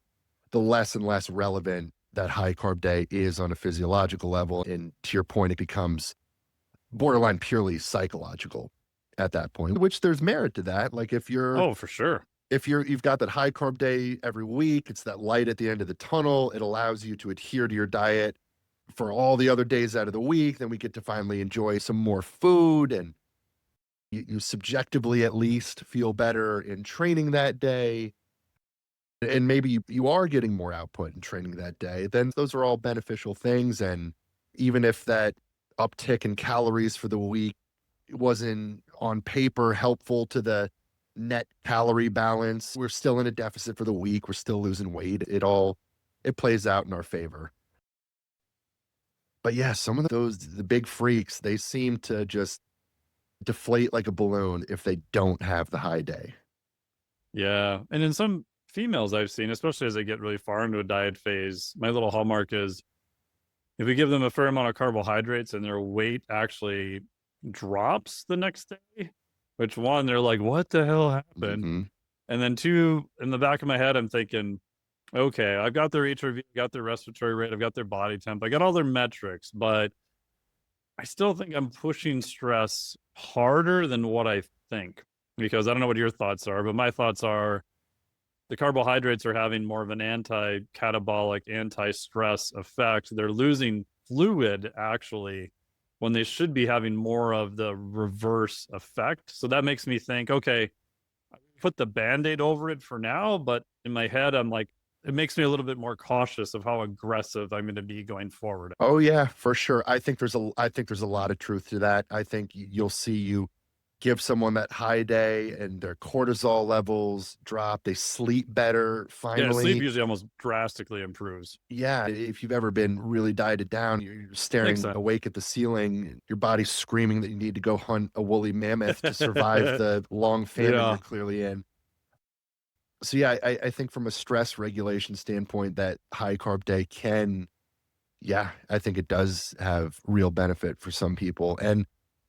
the less and less relevant that high carb day is on a physiological level. And to your point, it becomes borderline purely psychological at that point, which there's merit to that. Like if you're, oh, for sure. If you've got that high carb day every week, it's that light at the end of the tunnel. It allows you to adhere to your diet for all the other days out of the week. Then we get to finally enjoy some more food, and you subjectively at least feel better in training that day. And maybe you are getting more output in training that day. Then those are all beneficial things. And even if that uptick in calories for the week wasn't on paper helpful to the net calorie balance, we're still in a deficit for the week. We're still losing weight. It plays out in our favor. But yeah, some of the big freaks, they seem to just deflate like a balloon if they don't have the high day. Yeah. And in some females I've seen, especially as they get really far into a diet phase, my little hallmark is if we give them a fair amount of carbohydrates and their weight actually drops the next day, which one, they're like, what the hell happened? Mm-hmm. And then two, in the back of my head, I'm thinking, okay, I've got their HRV, I've got their respiratory rate, I've got their body temp, I got all their metrics, but I still think I'm pushing stress harder than what I think, because I don't know what your thoughts are, but my thoughts are the carbohydrates are having more of an anti-catabolic, anti-stress effect. They're losing fluid actually when they should be having more of the reverse effect. So that makes me think, okay, put the Band-Aid over it for now, but in my head, I'm like, it makes me a little bit more cautious of how aggressive I'm going to be going forward. Oh yeah, for sure. I think there's a lot of truth to that. I think you'll see you give someone that high day and their cortisol levels drop. They sleep better Yeah, sleep finally. usually almost drastically improves. Yeah, if you've ever been really dieted down, you're staring sense. awake at the ceiling, your body's screaming that you need to go hunt a woolly mammoth to survive the long famine Yeah. you're clearly in. So yeah, I think from a stress regulation standpoint, that high carb day can, yeah, I think it does have real benefit for some people. And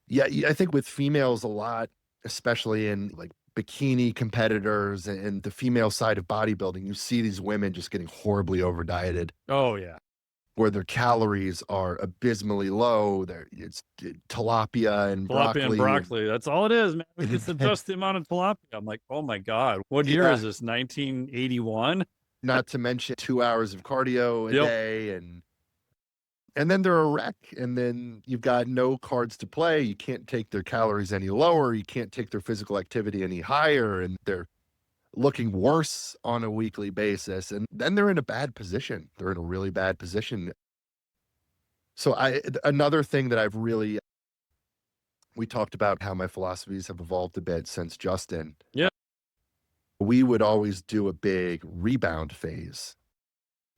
yeah, I think with females a lot, especially in like bikini competitors and the female side of bodybuilding, you see these women just getting horribly over dieted Oh yeah. where their calories are abysmally low. It's tilapia and Tilapia and broccoli. broccoli. That's all it is, man. We just adjust the amount of tilapia. I'm like, oh my God. What year Yeah. is this? 1981? Not to mention 2 hours of cardio a Yep. day, and then they're a wreck. And then you've got no cards to play. You can't take their calories any lower. You can't take their physical activity any higher. And they're looking worse on a weekly basis. And then they're in a bad position. They're in a really bad position. So another thing that we talked about how my philosophies have evolved a bit since Justin. Yeah. We would always do a big rebound phase,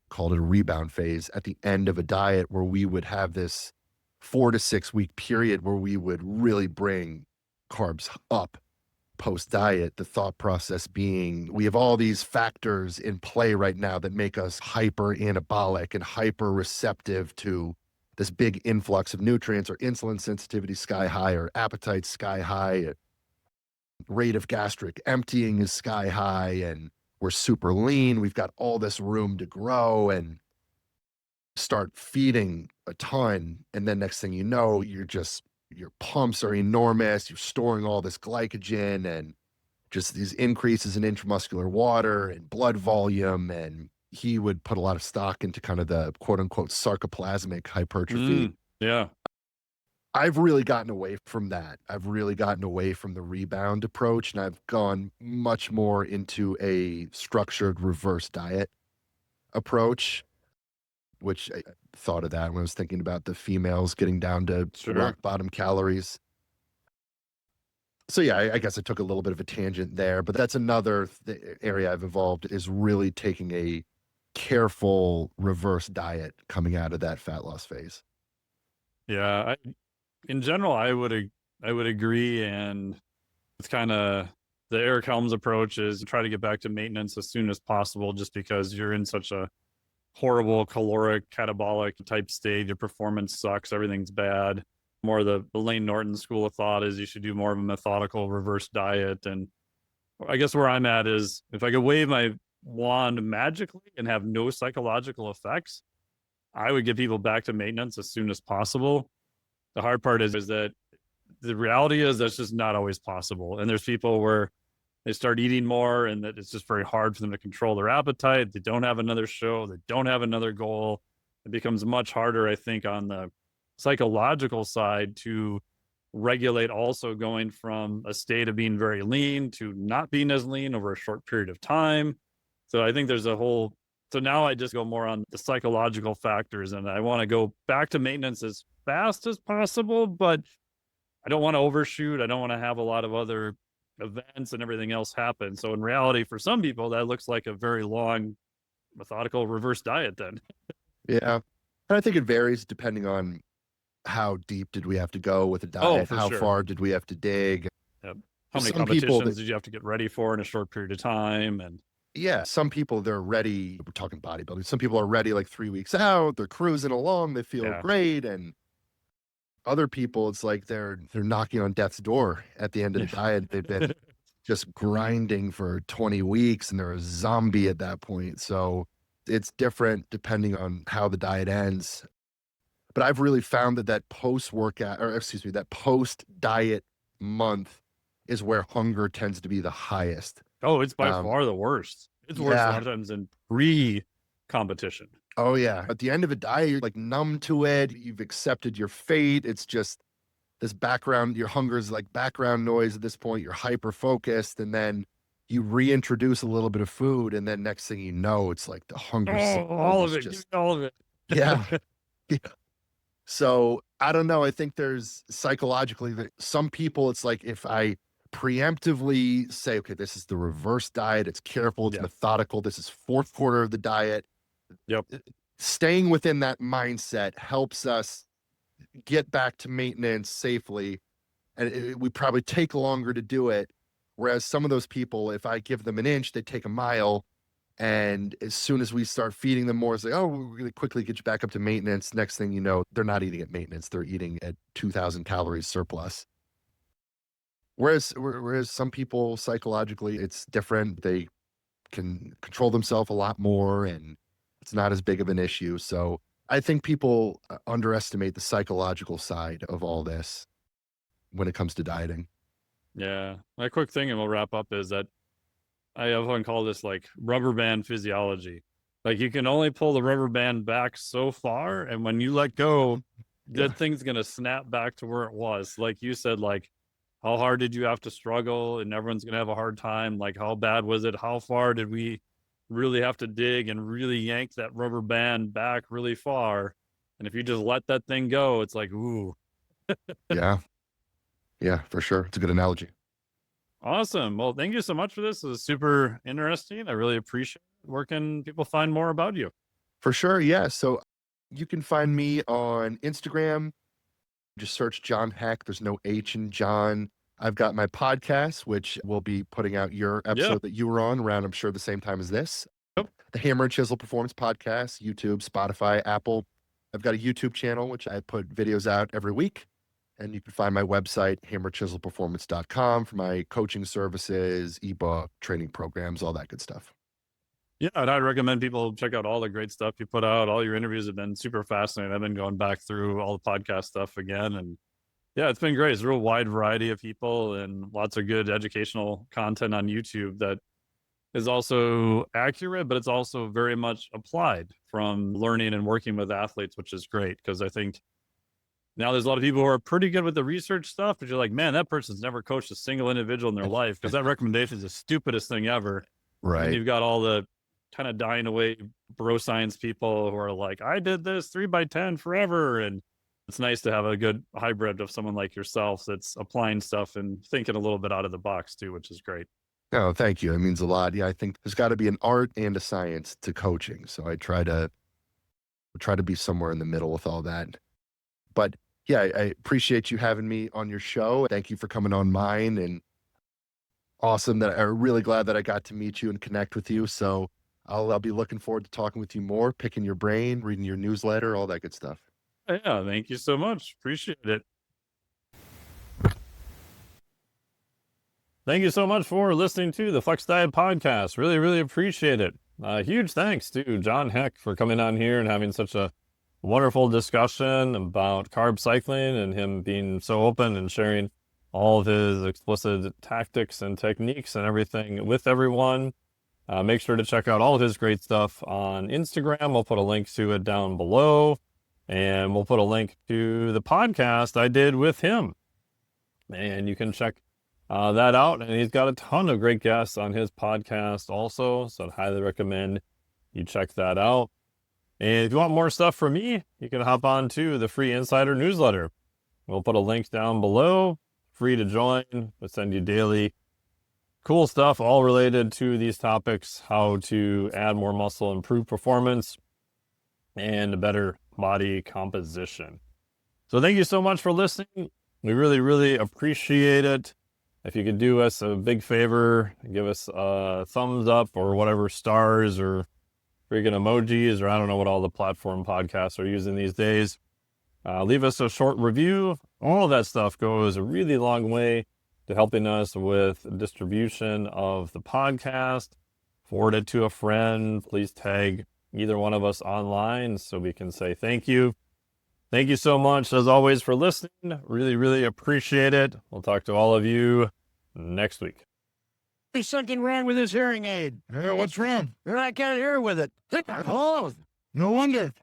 called it a rebound phase at the end of a diet, where we would have this 4 to 6 week period where we would really bring carbs up post diet. The thought process being we have all these factors in play right now that make us hyper anabolic and hyper receptive to this big influx of nutrients, or insulin sensitivity sky high, or appetite sky high, rate of gastric emptying is sky high, and we're super lean. We've got all this room to grow and start feeding a ton. And then next thing you know, your pumps are enormous. You're storing all this glycogen and just these increases in intramuscular water and blood volume. And he would put a lot of stock into kind of the quote unquote sarcoplasmic hypertrophy. Yeah. I've really gotten away from that. I've really gotten away from the rebound approach, and I've gone much more into a structured reverse diet approach, which I thought of that when I was thinking about the females getting down to rock bottom calories. So yeah, I guess I took a little bit of a tangent there, but that's another area I've evolved, is really taking a careful reverse diet coming out of that fat loss phase. Yeah. In general, I would agree. And it's kind of the Eric Helms approach is try to get back to maintenance as soon as possible, just because you're in such a horrible caloric catabolic type state. Your performance sucks. Everything's bad. More the Lane Norton school of thought is you should do more of a methodical reverse diet. And I guess where I'm at is if I could wave my wand magically and have no psychological effects, I would get people back to maintenance as soon as possible. The hard part is that the reality is that's just not always possible. And there's people where they start eating more and that it's just very hard for them to control their appetite. They don't have another show. They don't have another goal. It becomes much harder, I think, on the psychological side to regulate, also going from a state of being very lean to not being as lean over a short period of time. So I think there's so now I just go more on the psychological factors, and I want to go back to maintenance as fast as possible, but I don't want to overshoot. I don't want to have a lot of other events and everything else happen. So in reality, for some people, that looks like a very long, methodical reverse diet then. Yeah. And I think it varies depending on how deep did we have to go with the diet? How far did we have to dig? Yep. How many Some people competitions did you have to get ready for in a short period of time? And yeah, some people, they're ready. We're talking bodybuilding. Some people are ready like 3 weeks out. They're cruising along. They feel great. And other people, it's like they're knocking on death's door at the end of the diet. They've been just grinding for 20 weeks and they're a zombie at that point. So it's different depending on how the diet ends. But I've really found that post-workout, or excuse me, that post-diet month is where hunger tends to be the highest. Oh, it's by far the worst. It's worse a lot of times than pre-competition. Oh yeah. At the end of a diet, you're like numb to it. You've accepted your fate. It's just this background, your hunger is like background noise at this point. You're hyper focused. And then you reintroduce a little bit of food, and then next thing you know, it's like the hunger signal all of is it. Give just me all of it. yeah. Yeah. So I don't know. I think there's psychologically that some people, it's like if I preemptively say, okay, this is the reverse diet, it's careful, it's Yeah. methodical, this is fourth quarter of the diet. Yep. Staying within that mindset helps us get back to maintenance safely. And we probably take longer to do it. Whereas some of those people, if I give them an inch, they take a mile. And as soon as we start feeding them more, it's like, oh, we're going to quickly get you back up to maintenance. Next thing you know, they're not eating at maintenance. They're eating at 2,000 calories surplus. Whereas some people psychologically, it's different. They can control themselves a lot more and it's not as big of an issue. So I think people underestimate the psychological side of all this when it comes to dieting. Yeah. My quick thing, and we'll wrap up, is that I often call this like rubber band physiology. Like you can only pull the rubber band back so far. And when you let go, Yeah. that thing's going to snap back to where it was. Like you said, like, how hard did you have to struggle? And everyone's going to have a hard time. Like, how bad was it? How far did we really have to dig and really yank that rubber band back really far? And if you just let that thing go, it's like, ooh. Yeah. Yeah, for sure. It's a good analogy. Awesome. Well, thank you so much for this. It was super interesting. I really appreciate it. Where can people find more about you? For sure. Yeah. So you can find me on Instagram. Just search Jon Heck. There's no H in John. I've got my podcast, which will be putting out your episode that you were on around, I'm sure, the same time as this. Yep. The Hammer and Chisel Performance Podcast, YouTube, Spotify, Apple. I've got a YouTube channel, which I put videos out every week. And you can find my website, hammerchiselperformance.com, for my coaching services, ebook, training programs, all that good stuff. Yeah, and I'd recommend people check out all the great stuff you put out. All your interviews have been super fascinating. I've been going back through all the podcast stuff again. And yeah, it's been great. It's a real wide variety of people and lots of good educational content on YouTube that is also accurate, but it's also very much applied from learning and working with athletes, which is great. Because I think now there's a lot of people who are pretty good with the research stuff, but you're like, man, that person's never coached a single individual in their life because that recommendation is the stupidest thing ever. Right. And you've got all the kind of dying away bro science people who are like, I did this 3x10 forever. And it's nice to have a good hybrid of someone like yourself that's applying stuff and thinking a little bit out of the box too, which is great. No, thank you. It means a lot. Yeah, I think there's got to be an art and a science to coaching. So I try to be somewhere in the middle with all that. But yeah, I appreciate you having me on your show. Thank you for coming on mine, and awesome that I'm really glad that I got to meet you and connect with you. So I'll be looking forward to talking with you more, picking your brain, reading your newsletter, all that good stuff. Yeah, thank you so much. Appreciate it. Thank you so much for listening to the Flex Diet Podcast. Really, really appreciate it. Huge thanks to Jon Heck for coming on here and having such a wonderful discussion about carb cycling, and him being so open and sharing all of his explicit tactics and techniques and everything with everyone. Make sure to check out all of his great stuff on Instagram. We'll put a link to it down below, and we'll put a link to the podcast I did with him. And you can check that out. And he's got a ton of great guests on his podcast also, so I'd highly recommend you check that out. And if you want more stuff from me, you can hop on to the free insider newsletter. We'll put a link down below, free to join. We'll send you daily cool stuff, all related to these topics: how to add more muscle, improve performance, and a better body composition. So thank you so much for listening. We really, really appreciate it. If you could do us a big favor, give us a thumbs up or whatever, stars or freaking emojis, or I don't know what all the platform podcasts are using these days. Leave us a short review. All of that stuff goes a really long way to helping us with distribution of the podcast. Forward it to a friend. Please tag either one of us online so we can say thank you. Thank you so much, as always, for listening. Really, really appreciate it. We'll talk to all of you next week. He something wrong with his hearing aid. What's wrong? I can't hear with it. Oh, no wonder.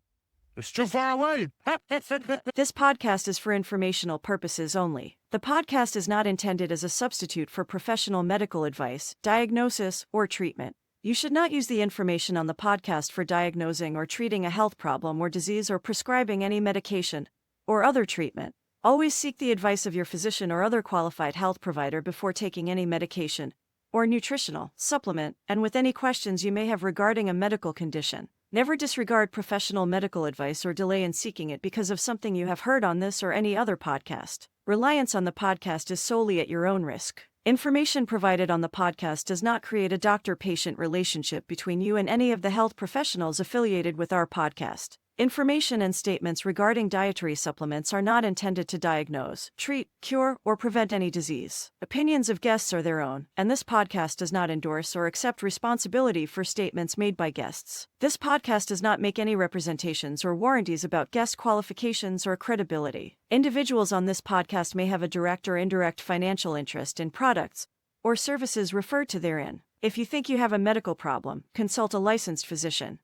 It's too far away. This podcast is for informational purposes only. The podcast is not intended as a substitute for professional medical advice, diagnosis, or treatment. You should not use the information on the podcast for diagnosing or treating a health problem or disease or prescribing any medication or other treatment. Always seek the advice of your physician or other qualified health provider before taking any medication or nutritional supplement, and with any questions you may have regarding a medical condition. Never disregard professional medical advice or delay in seeking it because of something you have heard on this or any other podcast. Reliance on the podcast is solely at your own risk. Information provided on the podcast does not create a doctor-patient relationship between you and any of the health professionals affiliated with our podcast. Information and statements regarding dietary supplements are not intended to diagnose, treat, cure, or prevent any disease. Opinions of guests are their own, and this podcast does not endorse or accept responsibility for statements made by guests. This podcast does not make any representations or warranties about guest qualifications or credibility. Individuals on this podcast may have a direct or indirect financial interest in products or services referred to therein. If you think you have a medical problem, consult a licensed physician.